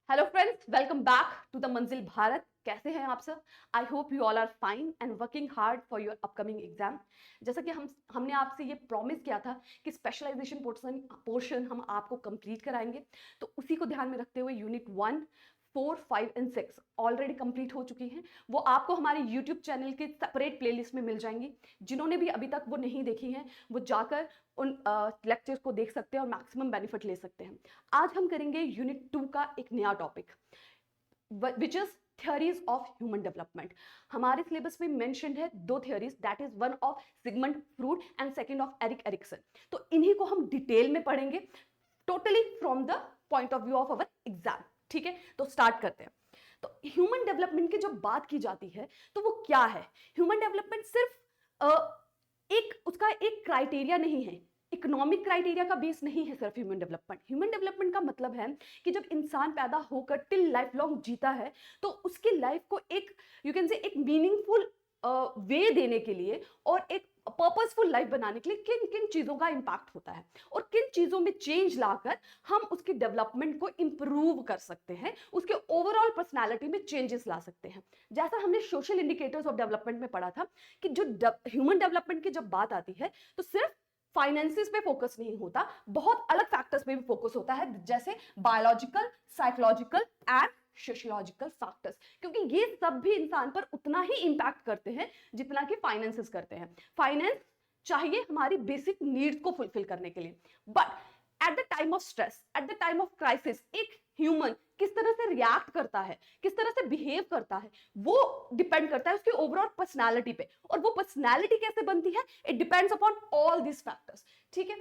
Hello friends, welcome back to the Manzil Bharat. कैसे हैं आप सब? I hope you all are fine and working hard for your upcoming exam. जैसा कि हमने आपसे ये प्रॉमिस किया था कि स्पेशलाइजेशन पोर्शन हम आपको कंप्लीट कराएंगे, तो उसी को ध्यान में रखते हुए यूनिट 1, 4, 5 एंड 6 ऑलरेडी कंप्लीट हो चुकी हैं। वो आपको हमारे यूट्यूब चैनल के सेपरेट प्लेलिस्ट में मिल जाएंगी। जिन्होंने भी अभी तक वो नहीं देखी हैं, वो जाकर उन लेक्चर्स को देख सकते हैं और मैक्सिमम बेनिफिट ले सकते हैं। आज हम करेंगे यूनिट 2 का एक नया topic, which is theories of human development. हमारे सिलेबस में मेंशन्ड है दो theories, that is one of Sigmund Freud and second of Erik Erikson. तो इन्हीं को हम डिटेल में पढ़ेंगे, totally from the point of view of our exam. ठीक है, तो स्टार्ट करते हैं। तो ह्यूमन डेवलपमेंट की जब बात की जाती है तो वो क्या है? ह्यूमन डेवलपमेंट सिर्फ एक उसका एक क्राइटेरिया नहीं है, इकोनॉमिक क्राइटेरिया का बेस नहीं है सिर्फ ह्यूमन डेवलपमेंट। ह्यूमन डेवलपमेंट का मतलब है कि जब इंसान पैदा होकर टिल लाइफ लॉन्ग जीता है, तो उसकी लाइफ को एक यू कैन से एक मीनिंगफुल वे देने के लिए और एक पर्पसफुल लाइफ बनाने के लिए किन किन चीजों का इंपैक्ट होता है और किन चीजों में चेंज लाकर हम उसकी डेवलपमेंट को इंप्रूव कर सकते हैं, उसके ओवरऑल पर्सनालिटी में चेंजेस ला सकते हैं। जैसा हमने सोशल इंडिकेटर्स ऑफ डेवलपमेंट में पढ़ा था कि जो ह्यूमन डेवलपमेंट की जब बात आती है तो सिर्फ फाइनेंसिस पे फोकस नहीं होता, बहुत अलग फैक्टर्स पे भी फोकस होता है, जैसे biological, psychological and sociological factors, क्योंकि ये सब भी इंसान पर उतना ही इंपैक्ट करते हैं जितना कि फाइनेंसेस करते हैं। फाइनेंस चाहिए हमारी बेसिक नीड्स को फुलफिल करने के लिए, but at the time of stress, at the time of crisis, एक ह्यूमन किस तरह से रिएक्ट करता है, किस तरह से बिहेव करता है, वो डिपेंड करता है उसकी ओवरऑल पर्सनालिटी पे। और वो पर्सनालिटी कैसे बनती है? It depends upon all this factors. ठीक है,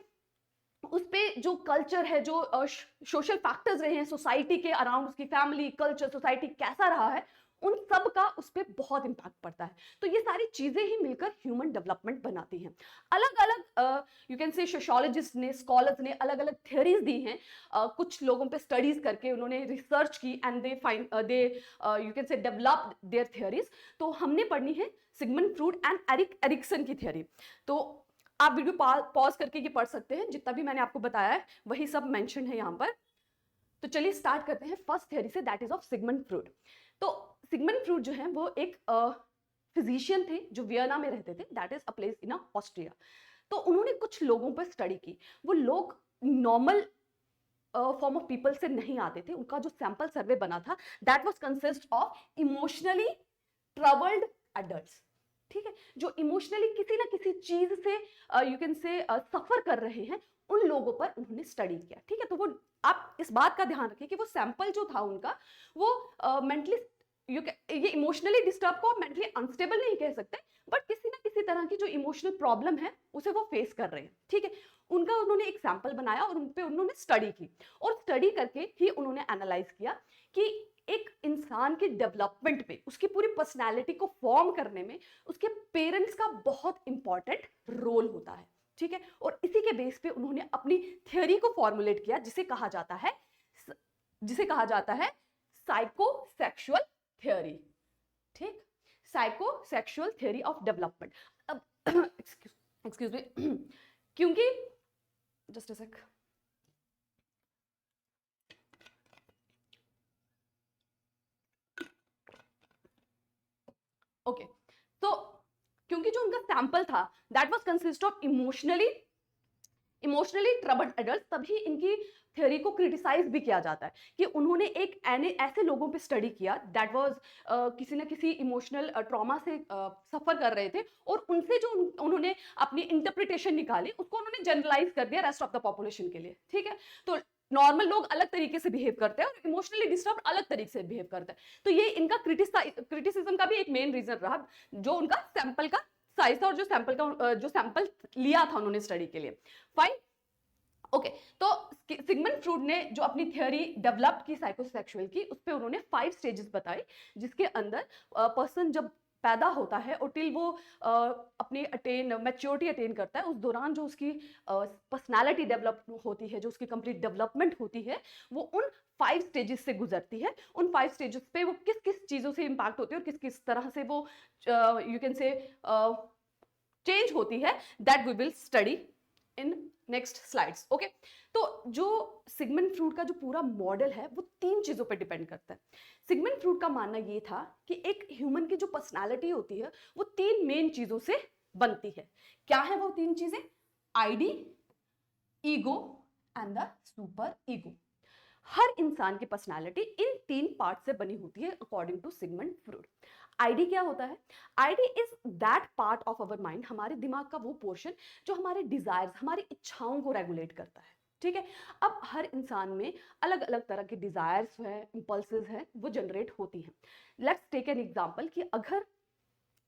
उस पे जो कल्चर है, जो सोशल फैक्टर्स रहे हैं सोसाइटी के अराउंड, उसकी फैमिली, कल्चर, सोसाइटी कैसा रहा है, उन सब का उस पर बहुत इंपैक्ट पड़ता है। तो ये सारी चीजें ही मिलकर ह्यूमन डेवलपमेंट बनाती हैं। अलग अलग यू कैन से सोशियोलॉजिस्ट ने, स्कॉलर्स ने अलग अलग थ्योरीज दी हैं। कुछ लोगों पे स्टडीज करके उन्होंने रिसर्च की and they you can say develop their theories. तो हमने पढ़नी है Sigmund Freud and Eric Erikson की थ्योरी। तो आप वीडियो पॉज करके ये पढ़ सकते हैं, जितना भी मैंने आपको बताया है वही सब मेंशन है यहाँ पर। तो चलिए स्टार्ट करते हैं फर्स्ट थ्योरी से, that is of Sigmund Freud. तो सिगमंड फ्रूड जो है वो एक फिजिशियन थे जो वियना में रहते थे, that is a place in Austria. तो उन्होंने कुछ लोगों पर स्टडी की। वो लोग नॉर्मल फॉर्म ऑफ पीपल से नहीं आते थे। उनका जो सैंपल सर्वे बना था that was consist of emotionally troubled adults. ठीक है, जो इमोशनली किसी ना किसी चीज से यू कैन से सफर कर रहे हैं, उन लोगों पर उन्होंने स्टडी किया। ठीक है, तो वो आप इस बात का ध्यान रखें कि वो सैंपल जो था उनका, वो मेंटली ये इमोशनली डिस्टर्ब को मेंटली अनस्टेबल नहीं कह सकते, बट किसी ना किसी तरह की जो इमोशनल प्रॉब्लम है उसे वो फेस कर रहे हैं। ठीक है, उनका उन्होंने एक सैंपल बनाया और उन पे उन्होंने स्टडी की, और स्टडी करके ही उन्होंने एनालाइज किया कि एक इंसान के डेवलपमेंट पे, उसकी पूरी पर्सनैलिटी को फॉर्म करने में उसके पेरेंट्स का बहुत इंपॉर्टेंट रोल होता है। ठीक है, और इसी के बेस पे उन्होंने अपनी थ्योरी को फॉर्मुलेट किया, जिसे कहा जाता है साइकोसेक्सुअल थ्योरी। ठीक, साइकोसेक्सुअल थ्योरी ऑफ डेवलपमेंट। अब एक्सक्यूज मी, क्योंकि जस्ट अ सेक, ओके। तो क्योंकि जो उनका सैंपल था that was consist of emotionally troubled adult, तभी इनकी थ्योरी को क्रिटिसाइज भी किया जाता है कि उन्होंने एक ऐसे लोगों पे स्टडी किया दैट वाज किसी ना किसी इमोशनल ट्रॉमा से सफर कर रहे थे, और उनसे जो उन्होंने अपनी इंटरप्रिटेशन निकाली उसको उन्होंने जनरलाइज कर दिया रेस्ट ऑफ द पॉपुलेशन के लिए। ठीक है, तो नॉर्मल लोग अलग तरीके से बिहेव करते हैं और इमोशनली डिस्टर्ब अलग तरीके से बिहेव करते हैं। तो ये इनका क्रिटिसिज्म का भी एक मेन रीजन रहा, जो उनका सैंपल का साइज था और जो सैंपल लिया था उन्होंने स्टडी के लिए। Fine, okay. तो सिगमंड फ्रूड ने जो अपनी थ्योरी डेवलप की साइकोसेक्सुअल की, उस पर उन्होंने 5 स्टेजेस बताए, जिसके अंदर पर्सन जब पैदा होता है और टिल वो अपनी मैच्योरिटी अटेन करता है, उस दौरान जो उसकी पर्सनालिटी डेवलप होती है, जो उसकी कंप्लीट डेवलपमेंट होती है, वो उन 5 स्टेजेस से गुजरती है। उन 5 स्टेजेस पे वो किस किस चीजों से इंपैक्ट होती है और किस किस तरह से वो यू कैन से चेंज होती है, that we will study in next slides. Okay, तो जो सिगमंड फ्रूड का जो पूरा मॉडल है वो 3 चीजों पर डिपेंड करता है। सिगमंड फ्रूड का मानना ये था कि एक ह्यूमन की जो पर्सनालिटी होती है वो 3 मेन चीजों से बनती है। क्या है वो 3 चीजें? ID, ego and the super ego. हर इंसान की पर्सनालिटी इन 3 पार्ट से बनी होती है according to Sigmund Freud. Id क्या होता है? Id is that part of our mind, हमारे दिमाग का वो पोर्शन जो हमारे डिजायर्स, हमारी इच्छाओं को रेगुलेट करता है। ठीक है, अब हर इंसान में अलग अलग तरह के डिजायर्स हैं, इंपल्सेस हैं, वो जनरेट होती हैं। लेट्स टेक एन एग्जांपल कि अगर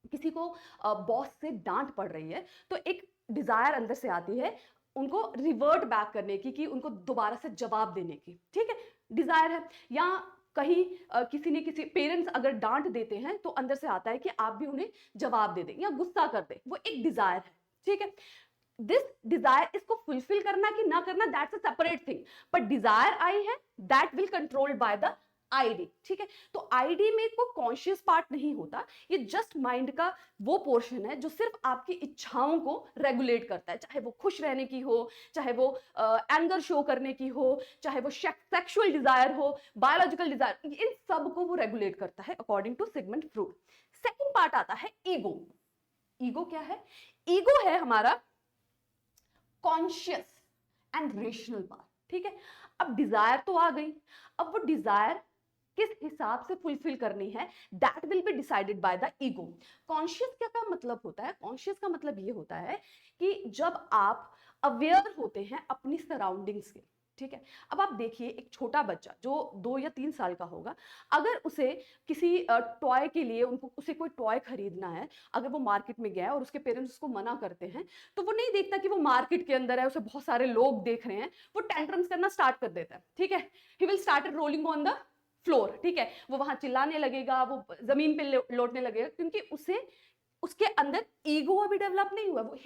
किसी को बॉस से डांट पड़ रही है तो एक डिजायर अंदर से आती है उनको रिवर्ट बैक करने की, कि उनको दोबारा से जवाब देने की। ठीक है, डिजायर है। या कहीं किसी ने किसी पेरेंट्स अगर डांट देते हैं तो अंदर से आता है कि आप भी उन्हें जवाब दे दें या गुस्सा कर दें, वो एक डिजायर है। ठीक है, दिस डिजायर, इसको फुलफिल करना कि ना करना that's a separate thing, but desire आई है that will controlled by the ID. ठीक है, तो आईडी में कोई कॉन्शियस पार्ट नहीं होता, ये जस्ट माइंड का वो पोर्शन है जो सिर्फ आपकी इच्छाओं को रेगुलेट करता है, चाहे वो खुश रहने की हो, चाहे वो एंगर शो करने की हो, चाहे वो सेक्सुअल डिजायर हो, बायोलॉजिकल डिजायर, इन सब को वो रेगुलेट करता है according to Sigmund Freud. Second part आता है ईगो। ईगो क्या है? ईगो है हमारा कॉन्शियस एंड रेशनल पार्ट। ठीक है, अब डिजायर तो आ गई, अब वो डिजायर किस हिसाब से फुलफिल करनी है that will be decided by the ego. Conscious क्या का मतलब होता है? कॉन्शियस का मतलब ये होता है कि जब आप अवेयर होते हैं अपनी सराउंडिंग्स के। ठीक है, अब आप देखिए एक छोटा बच्चा जो 2 या 3 साल का होगा, अगर उसे किसी टॉय के लिए उसे कोई टॉय खरीदना है, अगर वो मार्केट में गया है और उसके पेरेंट्स उसको मना करते हैं, तो वो नहीं देखता कि वो मार्केट के अंदर है, उसे बहुत सारे लोग देख रहे हैं, वो टेंट्रम्स करना स्टार्ट कर देता है। ठीक है, he will start rolling on the floor. ठीक है, वो वहां चिल्लाने लगेगा, वो जमीन पे लौटने लगेगा, क्योंकि उसे उसके अंदर ईगो अभी डेवलप नहीं हुआ, वो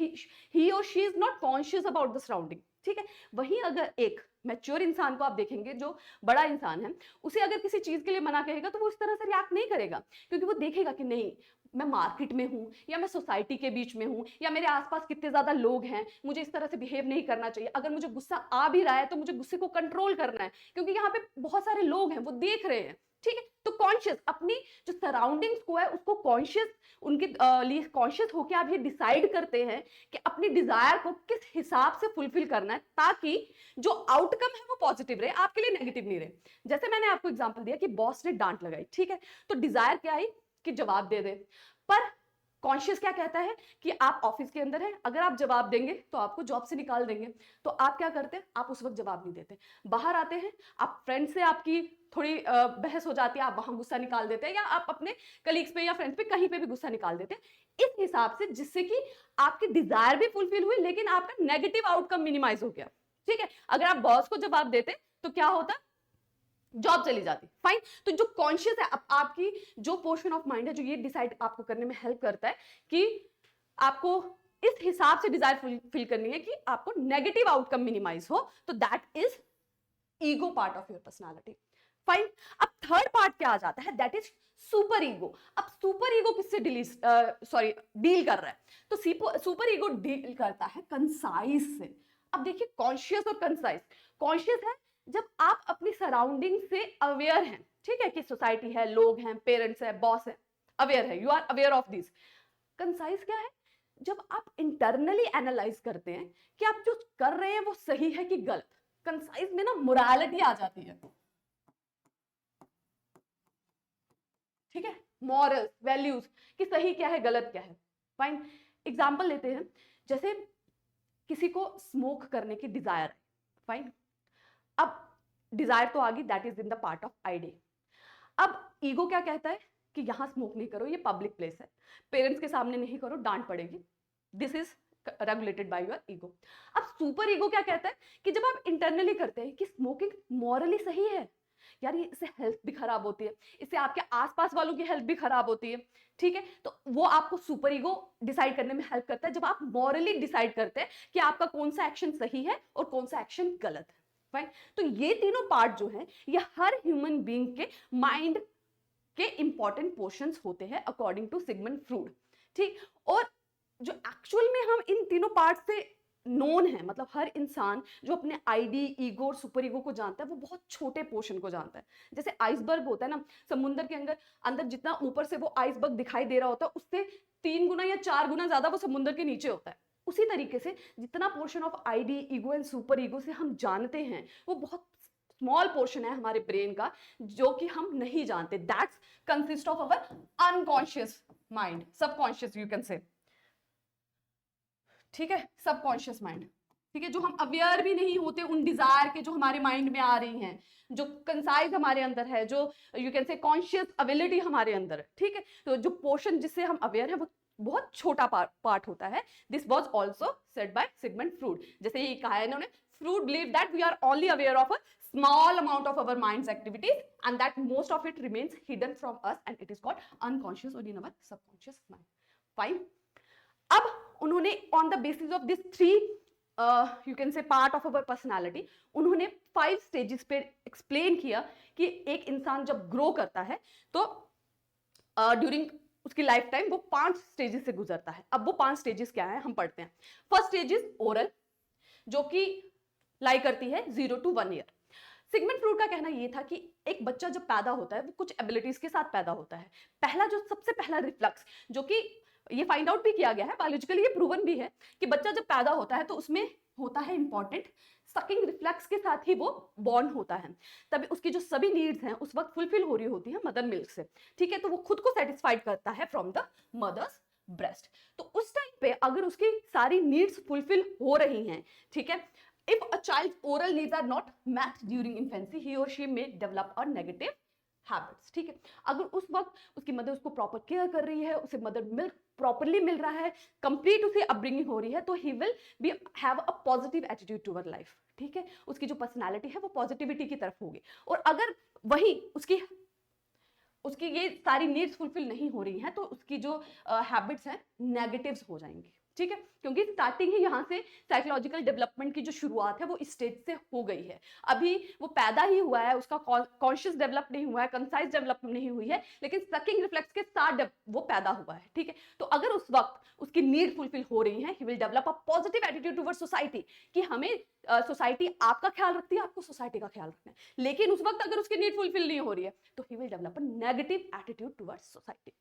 ही और she is not conscious about the surrounding. ठीक है, वहीं अगर एक मैच्योर इंसान को आप देखेंगे जो बड़ा इंसान है, उसे अगर किसी चीज के लिए मना कहेगा तो वो इस तरह से रिएक्ट नहीं करेगा, क्योंकि वो देखेगा कि नहीं, मैं मार्केट में हूं या मैं सोसाइटी के बीच में हूं या मेरे आसपास कितने ज्यादा लोग हैं, मुझे इस तरह से बिहेव नहीं करना चाहिए। अगर मुझे गुस्सा आ भी रहा है तो मुझे गुस्से को कंट्रोल करना है, क्योंकि यहाँ पे बहुत सारे लोग हैं, वो देख रहे हैं। ठीक है, तो कॉन्शियस अपनी जो सराउंडिंग्स को है उसको कॉन्शियस, उनके लिए कॉन्शियस होकर आप ये डिसाइड करते हैं कि अपनी डिजायर को किस हिसाब से फुलफिल करना है, ताकि जो आउटकम है वो पॉजिटिव रहे, आपके लिए नेगेटिव नहीं रहे। जैसे मैंने आपको एग्जांपल दिया कि बॉस ने डांट लगाई, ठीक है, तो डिजायर क्या आई कि जवाब दे दे, पर कॉन्शियस क्या कहता है कि आप ऑफिस के अंदर हैं, अगर आप जवाब देंगे तो आपको जॉब से निकाल देंगे। तो आप क्या करते हैं? आप उस वक्त जवाब नहीं देते, बाहर आते हैं, आप फ्रेंड से आपकी थोड़ी बहस हो जाती है, आप वहां गुस्सा निकाल देते हैं, या आप अपने कलीग्स पे या फ्रेंड्स पे कहीं पे भी गुस्सा निकाल देते हैं, इस हिसाब से, जिससे कि आपकी डिजायर भी फुलफिल हुई लेकिन आपका नेगेटिव आउटकम मिनिमाइज हो गया। ठीक है, अगर आप बॉस को जवाब देते तो क्या होता? जॉब चली जाती। फाइन, तो जो कॉन्शियस है, आपकी जो पोर्शन ऑफ माइंड है जो ये डिसाइड आपको करने में हेल्प करता है कि आपको इस हिसाब से डिजायर फुलफिल करनी है कि आपको नेगेटिव आउटकम मिनिमाइज हो, तो that is ego part of your personality. Fine, अब थर्ड पार्ट क्या आ जाता है? That is super ego. अब सुपर ईगो किससे डील कर रहा है? तो सुपर ईगो डील करता है कंसाइज से। अब देखिए, कॉन्शियस और कंसाइज। कॉन्शियस है जब आप अपनी सराउंडिंग से अवेयर हैं, ठीक है, कि सोसाइटी है, लोग हैं, पेरेंट्स है, बॉस है, अवेयर है, you are aware of this. Concise क्या है? जब आप इंटरनली एनालाइज करते हैं कि आप जो कर रहे हैं वो सही है कि गलत। कंसाइज में ना मोरालिटी आ जाती है, ठीक है, मॉरल्स, वैल्यूज, कि सही क्या है, गलत क्या है। फाइन, एग्जाम्पल लेते हैं, जैसे किसी को स्मोक करने की डिजायर है। फाइन, अब डिजायर तो आ गई, that is in the part of ID. अब ईगो क्या कहता है कि यहां स्मोक नहीं करो, ये पब्लिक प्लेस है, पेरेंट्स के सामने नहीं करो, डांट पड़ेगी, this is regulated by your ego. अब सुपर ईगो क्या कहता है कि जब आप इंटरनली करते हैं कि स्मोकिंग मॉरली सही है, यार ये इससे हेल्थ भी खराब होती है, इससे आपके आसपास वालों की हेल्थ भी खराब होती है, ठीक है, तो वो आपको सुपर ईगो डिसाइड करने में हेल्प करता है, जब आप मॉरली डिसाइड करते हैं कि आपका कौन सा एक्शन सही है और कौन सा एक्शन गलत है। फाइन, तो ये तीनों पार्ट जो है ये हर ह्यूमन बीइंग के माइंड के इंपॉर्टेंट पोर्शंस होते हैं अकॉर्डिंग टू सिगमंड फ्रूड। ठीक, और जो एक्चुअल में हम इन तीनों पार्ट से नोन है, मतलब हर इंसान जो अपने आईडी, ईगो और सुपर ईगो को जानता है वो बहुत छोटे पोर्शन को जानता है। जैसे आइसबर्ग होता है ना, समुद्र के अंदर अंदर जितना ऊपर से वो आइसबर्ग दिखाई दे रहा होता है उससे 3 गुना या 4 गुना ज्यादा वो समुद्र के नीचे होता है। उसी तरीके से जितना portion of ID, ego and super ego से हम जानते हैं वो बहुत स्मॉल पोर्शन है हमारे ब्रेन का जो कि हम नहीं जानते। That's consist of our unconscious mind, subconscious you can से, ठीक है, सबकॉन्शियस माइंड, ठीक है, जो हम अवेयर भी नहीं होते उन डिजायर के जो हमारे माइंड में आ रही हैं, जो कंसाइज हमारे अंदर है, जो यू कैन से कॉन्शियस एबिलिटी हमारे अंदर है, ठीक है। तो जो पोर्शन जिससे हम अवेयर है वो बहुत छोटा पार्ट होता है। This was also said by Sigmund Freud. जैसे ये कहा है इन्होंने, Freud believe that we are only aware of a small amount of our mind's activities and that most of it remains hidden from us and it is called unconscious or in our subconscious mind. Fine. अब उन्होंने on the basis of this three you can say part of our personality, उन्होंने 5 stages पे explain किया कि एक इंसान जब grow करता है तो during उसकी लाइफ टाइम वो 5 स्टेजेस से गुजरता है। अब वो 5 स्टेजेस क्या है हम पढ़ते हैं। फर्स्ट स्टेज इज ओरल, जो कि लाई करती है 0 to 1 ईयर। सिगमंड फ्रूड का कहना यह था कि एक बच्चा जब पैदा होता है वो कुछ एबिलिटीज के साथ पैदा होता है। पहला जो सबसे पहला रिफ्लेक्स, जो कि ये फाइंड आउट भी किया गया है, बायोलॉजिकली ये प्रूवन भी है कि बच्चा जब पैदा होता है तो उसमें होता है इंपॉर्टेंट सकिंग रिफ्लेक्स के साथ ही वो बॉर्न होता है। तभी उसकी जो सभी नीड्स हैं उस वक्त फुलफिल हो रही होती है मदर मिल्क से, ठीक है। तो वो खुद को सेटिस्फाइड करता है फ्रॉम द मदर्स ब्रेस्ट। तो उस टाइम पे अगर उसकी सारी नीड्स फुलफिल हो रही हैं, ठीक है, if a child's oral needs are not met during infancy, he or she may develop a negative habits, ठीक है। अगर उस वक्त उसकी मदर उसको प्रॉपर केयर कर रही है, उसे मदर मिल्क प्रॉपरली मिल रहा है, कंप्लीट उसे अपब्रिंगिंग हो रही है, तो he will be have a positive attitude toward life, ठीक है। उसकी जो पर्सनालिटी है वो पॉजिटिविटी की तरफ होगी। और अगर वही उसकी ये सारी नीड्स फुलफिल नहीं हो रही हैं तो उसकी जो हैबिट्स हैं नेगेटिव्स हो जाएंगी, ठीक है। क्योंकि स्टार्टिंग ही यहाँ से साइकोलॉजिकल डेवलपमेंट की जो शुरुआत है वो इस स्टेज से हो गई है। अभी वो पैदा ही हुआ है, उसका कॉन्शियस डेवलप नहीं हुआ है, कंसाइज डेवलप नहीं हुई है, लेकिन सकिंग रिफ्लेक्स के साथ वो पैदा हुआ है, ठीक है। तो अगर उस वक्त उसकी नीड फुलफिल हो रही है, ही will develop a positive attitude towards society, कि हमें सोसाइटी आपका ख्याल रखती है, आपको सोसाइटी का ख्याल रखना है। लेकिन उस वक्त अगर उसकी नीड फुलफिल नहीं हो रही है तो he will develop a negative attitude towards society,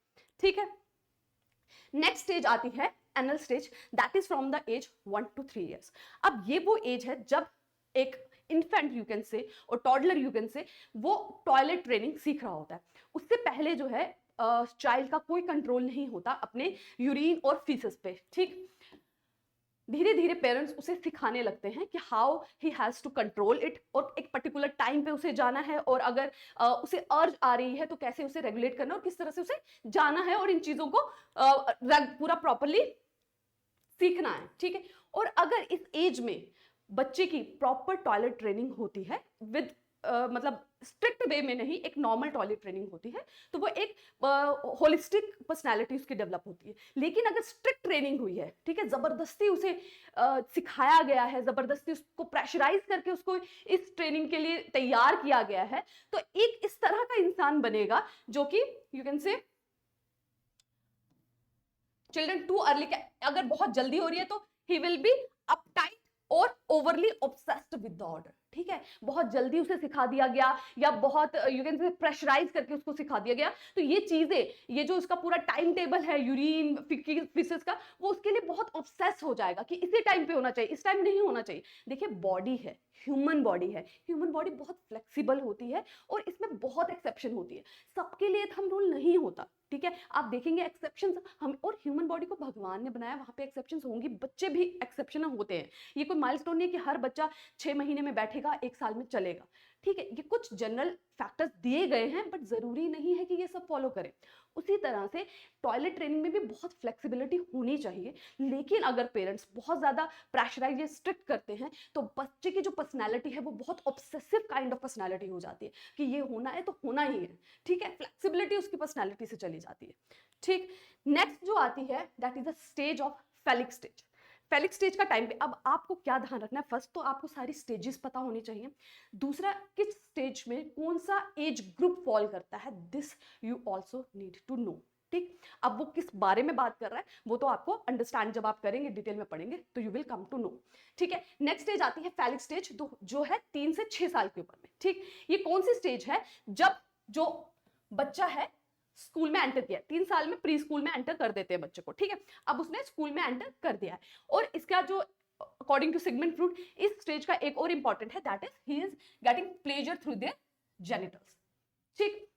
ठीक है। नेक्स्ट स्टेज आती है anal stage, that is from the age 1 to 3 years। अब ये वो एज है जब एक इन्फेंट यू कैन से और टॉडलर यू कैन से वो टॉयलेट ट्रेनिंग सीख रहा होता है। उससे पहले जो है चाइल्ड का कोई कंट्रोल नहीं होता अपने यूरिन और फीसेस पे, ठीक। धीरे धीरे पेरेंट्स उसे सिखाने लगते हैं कि how he has to control it, और एक पर्टिकुलर टाइम पे उसे जाना है, और अगर उसे अर्ज आ रही है तो कैसे उसे रेगुलेट करना और किस तरह से उसे जाना है, और इन चीजों को पूरा प्रॉपरली सीखना है, ठीक है। और अगर इस एज में बच्चे की प्रॉपर टॉयलेट ट्रेनिंग होती है विद मतलब स्ट्रिक्ट वे में नहीं, एक नॉर्मल टॉयलेट ट्रेनिंग होती है, तो वो एक होलिस्टिक पर्सनालिटी उसकी डेवलप होती है। लेकिन अगर स्ट्रिक्ट ट्रेनिंग हुई है, ठीक है, जबरदस्ती उसे सिखाया गया है, जबरदस्ती उसको प्रेशराइज करके उसको इस ट्रेनिंग के लिए तैयार किया गया है, तो एक इस तरह का इंसान बनेगा जो कि यू कैन से चिल्ड्रन टू अर्ली, अगर बहुत जल्दी हो रही है तो ही विल बी अपटाइट और overly obsessed with the order, ठीक है। बहुत जल्दी उसे सिखा दिया गया या बहुत यू कैन से प्रेशराइज करके उसको सिखा दिया गया, तो ये चीजें, ये जो उसका पूरा टाइम टेबल है यूरिन फीसेस का, वो उसके लिए बहुत ऑब्सेस हो जाएगा कि इसी टाइम पे होना चाहिए, इस टाइम नहीं होना चाहिए। देखिए बॉडी है, ह्यूमन बॉडी है, ह्यूमन बॉडी बहुत फ्लेक्सिबल होती है और इसमें बहुत एक्सेप्शन होती है, सबके लिए थंब रूल नहीं होता, ठीक है। आप देखेंगे एक्सेप्शंस हम, और ह्यूमन बॉडी को भगवान ने बनाया, वहां पे एक्सेप्शंस होंगी, बच्चे भी एक्सेप्शन होते हैं। ये कोई माइलस्टोन नहीं है कि हर बच्चा 6 महीने में बैठेगा, 1 साल में चलेगा, ठीक है। ये कुछ जनरल फैक्टर्स दिए गए हैं, बट जरूरी नहीं है कि ये सब फॉलो करें। उसी तरह से टॉयलेट ट्रेनिंग में भी बहुत फ्लेक्सिबिलिटी होनी चाहिए, लेकिन अगर पेरेंट्स बहुत ज्यादा प्रेशराइज या स्ट्रिक्ट करते हैं तो बच्चे की जो पर्सनैलिटी है वो बहुत ऑब्सेसिव काइंड ऑफ पर्सनैलिटी हो जाती है कि ये होना है तो होना ही है, ठीक है। फ्लेक्सिबिलिटी उसकी पर्सनैलिटी से चली जाती है, ठीक। नेक्स्ट जो आती है that is the stage of phallic stage. Phallic stage का टाइम पे अब आपको क्या ध्यान रखना है, फर्स्ट तो आपको सारी स्टेजेस पता होनी चाहिए, दूसरा किस स्टेज में कौन सा एज ग्रुप फॉल करता है, this you also need to know, ठीक, अब वो किस बारे में बात कर रहा है वो तो आपको अंडरस्टैंड जब आप करेंगे, डिटेल में पढ़ेंगे तो you will come to know. ठीक है, नेक्स्ट स्टेज आती है फैलिक स्टेज, जो है 3 से 6 साल के ऊपर में। ठीक, ये कौन सी स्टेज है? जब जो बच्चा है स्कूल में एंटर किया, 3 साल में प्री स्कूल में एंटर कर देते हैं बच्चे को। ठीक है, अब उसने स्कूल में एंटर कर दिया है, और इसका जो अकॉर्डिंग टू सिगमंड फ्रूड इस स्टेज का एक और इंपॉर्टेंट है, that is he is getting pleasure through their genitals. ठीक,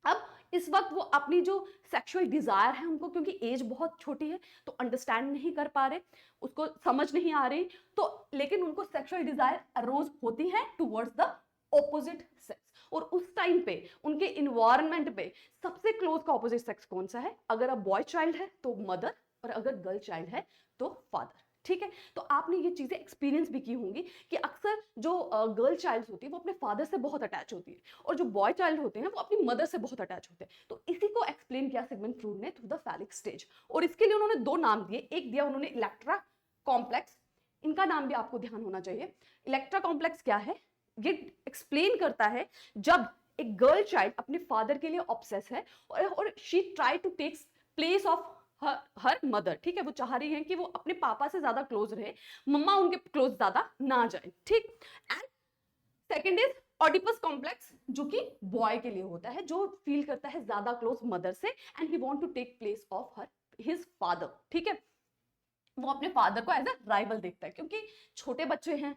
अब इस वक्त वो अपनी जो सेक्सुअल डिजायर है उनको, क्योंकि एज बहुत छोटी है तो अंडरस्टैंड नहीं कर पा रहे, उसको समझ नहीं आ रही, तो लेकिन उनको सेक्सुअल डिजायर अरोज होती है टुवर्ड्स द ऑपोजिट सेक्स, और उस टाइम पे उनके इन्वायरमेंट पे सबसे क्लोज का ऑपोजिट सेक्स कौन सा है? अगर अब बॉय चाइल्ड है तो मदर, और अगर गर्ल चाइल्ड है तो फादर। ठीक है, तो आपने ये चीजें एक्सपीरियंस भी की होंगी कि अक्सर जो गर्ल चाइल्ड होती है वो अपने फादर से बहुत अटैच होती है, और जो बॉय चाइल्ड होते हैं वो अपनी मदर से बहुत अटैच होते हैं। तो इसी को एक्सप्लेन किया सिगमंड फ्रूड ने थ्रू द फैलिक स्टेज, और इसके लिए उन्होंने 2 नाम दिए। एक दिया उन्होंने इलेक्ट्रा कॉम्प्लेक्स, इनका नाम भी आपको ध्यान होना चाहिए। इलेक्ट्रा कॉम्प्लेक्स क्या है? ये एक्सप्लेन करता है जब एक गर्ल चाइल्ड अपने फादर के लिए ऑब्सेस है, और she try to take place of her mother. ठीक है, वो चाह रही है कि वो अपने पापा से ज्यादा क्लोज रहे, मम्मा उनके क्लोज ज्यादा ना जाए। ठीक, and second is Oedipus complex, जो कि बॉय के लिए होता है, जो फील करता है ज्यादा क्लोज मदर से, and he want to take place of her his father. ठीक है, वो अपने फादर को एज अ राइवल देखता है, क्योंकि छोटे बच्चे हैं,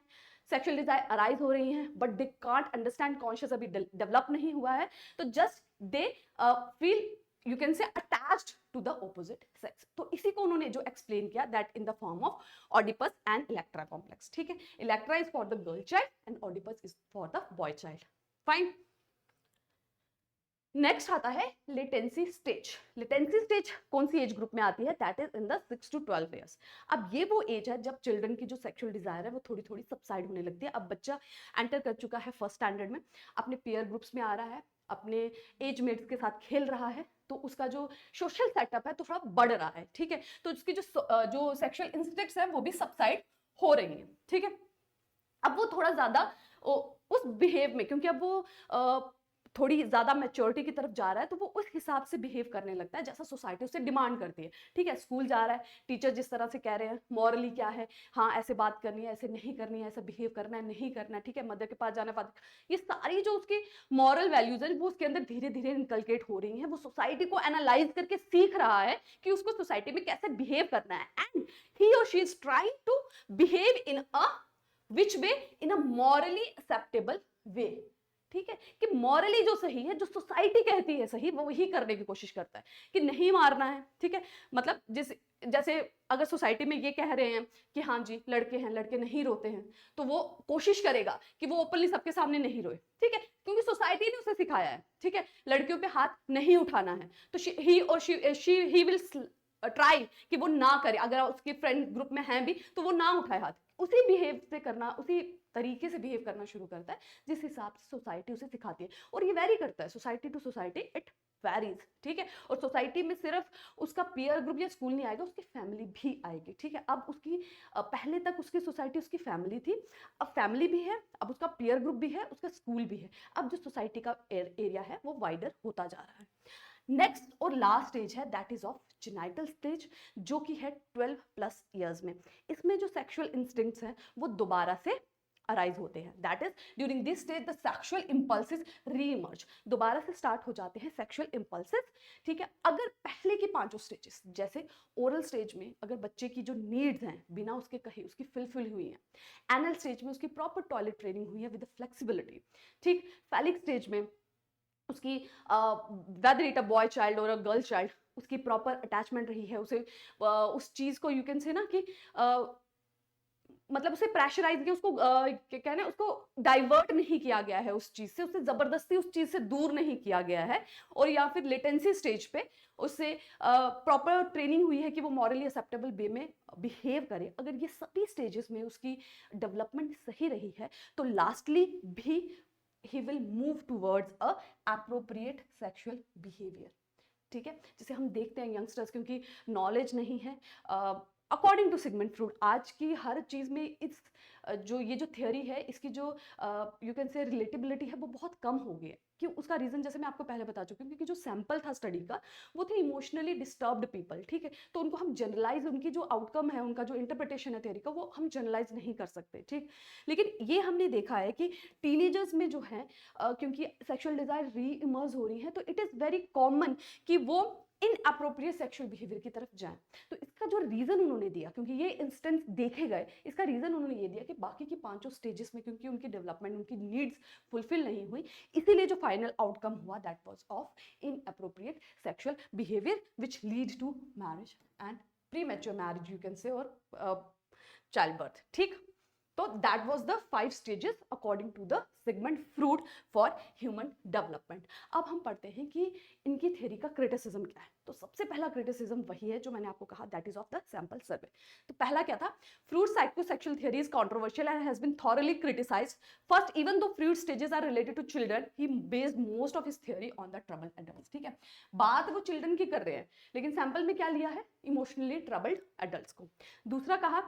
सेक्सुअल डिजायर अराइज हो रही हैं, but they can't understand, conscious अभी डेवलप नहीं हुआ है, तो just they feel you can say attached to the opposite sex. तो इसी को उन्होंने जो एक्सप्लेन किया, that in the form of Oedipus and Electra complex. ठीक है, Electra is for the girl child and Oedipus is for the boy child. Fine, next आता है लेटेंसी स्टेज। लेटेंसी स्टेज कौन सी एज ग्रुप में आती है? That is in the 6 to 12 years. अब ये वो एज है जब चिल्ड्रन की जो सेक्सुअल डिजायर है वो थोड़ी थोड़ी सबसाइड होने लगती है। अब बच्चा एंटर कर चुका है फर्स्ट स्टैंडर्ड में, अपने पेयर ग्रुप्स में आ रहा है, अपने एज मेट्स के साथ खेल रहा है, तो उसका जो सोशल सेटअप है तो थोड़ा बढ़ रहा है। ठीक है, तो उसकी जो सेक्सुअल इंस्टिंक्ट्स है वो भी सबसाइड हो रही है। ठीक है, अब वो थोड़ा ज्यादा उस बिहेव में, क्योंकि अब वो थोड़ी ज्यादा मैच्योरिटी की तरफ जा रहा है, तो वो उस हिसाब से बिहेव करने लगता है जैसा सोसाइटी उसे डिमांड करती है। ठीक है, स्कूल जा रहा है, टीचर जिस तरह से कह रहे हैं, मॉरली क्या है, हाँ ऐसे बात करनी है, ऐसे नहीं करनी है, ऐसा बिहेव करना है, नहीं करना है। ठीक है, मदर के पास जाना है, ये सारी जो उसकी मॉरल वैल्यूज है वो उसके अंदर धीरे धीरे इनकलकेट हो रही है। वो सोसाइटी को एनालाइज करके सीख रहा है कि उसको सोसाइटी में कैसे बिहेव करना है, एंड ही और she is trying to behave in a which way, in a morally acceptable way. ठीक है, कि मॉरली जो सही है, जो सोसाइटी कहती है सही, वो वही करने की कोशिश करता है कि नहीं मारना है। ठीक है, मतलब जैसे अगर सोसाइटी में ये कह रहे हैं कि हाँ जी लड़के हैं, लड़के नहीं रोते हैं, तो वो कोशिश करेगा कि वो ओपनली सबके सामने नहीं रोए। ठीक है, क्योंकि सोसाइटी ने उसे सिखाया है। ठीक है, लड़कियों पे हाथ नहीं उठाना है, तो ही विल ट्राई कि वो ना करे। अगर उसके फ्रेंड ग्रुप में हैं भी तो वो ना उठाए हाथ, उसी बिहेव से करना, उसी तरीके से बिहेव करना शुरू करता है जिस हिसाब से सोसाइटी उसे सिखाती है। और ये वेरी करता है society to society, it varies. ठीक है, और सोसाइटी में सिर्फ उसका पीयर ग्रुप या स्कूल नहीं आएगा, उसकी फैमिली भी आएगी। ठीक है, अब उसकी पहले तक उसकी सोसाइटी उसकी फैमिली थी, अब फैमिली भी है, अब उसका पीयर ग्रुप भी है, उसका स्कूल भी है। अब जो सोसाइटी का एरिया है वो वाइडर होता जा रहा है। नेक्स्ट और लास्ट स्टेज है that is of genital stage, जो कि है 12+ ईयर्स में। इसमें जो सेक्सुअल इंस्टिंक्ट्स हैं वो दोबारा से अराइज होते हैं। That is during this stage the sexual impulses reemerge, दोबारा से स्टार्ट हो जाते हैं सेक्सुअल इंपल्सेस। ठीक है, अगर पहले की 5 स्टेजेस जैसे ओरल स्टेज में अगर बच्चे की जो नीड्स हैं बिना उसके कहे उसकी फुलफिल हुई हैं, एनल स्टेज में उसकी प्रॉपर टॉयलेट ट्रेनिंग हुई है विद फ्लेक्सिबिलिटी, ठीक, फैलिक स्टेज में उसकी whether it a boy child और अ गर्ल चाइल्ड उसकी प्रॉपर अटैचमेंट रही है, उसे उस चीज को यू कैन से ना कि मतलब उसे प्रेशराइज किया, उसको क्या कहना है, उसको डाइवर्ट नहीं किया गया है उस चीज से, उसे जबरदस्ती उस चीज से दूर नहीं किया गया है, और या फिर लेटेंसी स्टेज पे उससे प्रॉपर ट्रेनिंग हुई है कि वो मॉरली एक्सेप्टेबल वे में बिहेव करे। अगर ये सभी स्टेजेस में उसकी डेवलपमेंट सही रही है तो लास्टली भी he will move towards a appropriate sexual behavior। ठीक है, जिसे हम देखते हैं यंगस्टर्स, क्योंकि नॉलेज नहीं है अकॉर्डिंग टू सिगमंड फ्रूड, आज की हर चीज में इस जो ये जो थियोरी है इसकी जो यू कैन से रिलेटेबिलिटी है वो बहुत कम हो गई है, कि उसका रीजन जैसे मैं आपको पहले बता चुकी हूँ, क्योंकि जो सैंपल था स्टडी का वो थे इमोशनली डिस्टर्ब्ड पीपल, ठीक है, तो उनको हम जनरलाइज, उनकी जो आउटकम है, उनका जो इंटरप्रिटेशन है थ्योरी का, वो हम जनरलाइज नहीं कर सकते, ठीक। लेकिन ये हमने देखा है कि टीनेजर्स में जो है क्योंकि सेक्सुअल डिजायर री इमर्ज हो रही है, तो इट इज वेरी कॉमन कि वो इनअप्रोप्रिएट सेक्सुअल बिहेवियर की तरफ जाएं। तो इसका जो रीजन उन्होंने दिया, क्योंकि ये इंस्टेंस देखे गए, इसका रीजन उन्होंने ये दिया कि बाकी की पांचों स्टेजेस में क्योंकि उनकी डेवलपमेंट, उनकी नीड्स फुलफिल नहीं हुई, इसीलिए जो फाइनल आउटकम हुआ that was of inappropriate sexual behaviour which lead to marriage and premature marriage you can say, और चाइल्ड बर्थ, ठीक। तो that was the 5 stages according to the Sigmund Freud for human development. अब हम पढ़ते हैं कि इनकी थ्योरी का क्रिटिसिज्म क्या है। तो सबसे पहला क्रिटिसिज्म वही है जो मैंने आपको कहा, that is of the sample survey. तो पहला क्या था, Freud psychosexual theory is controversial and has been thoroughly criticised. First, even though Freud stages are related to children, he based most of his theory on the troubled adults, ठीक है। बात वो children की कर रहे हैं, लेकिन सैंपल में क्या लिया है, इमोशनली ट्रबल्ड एडल्ट्स को। दूसरा कहा,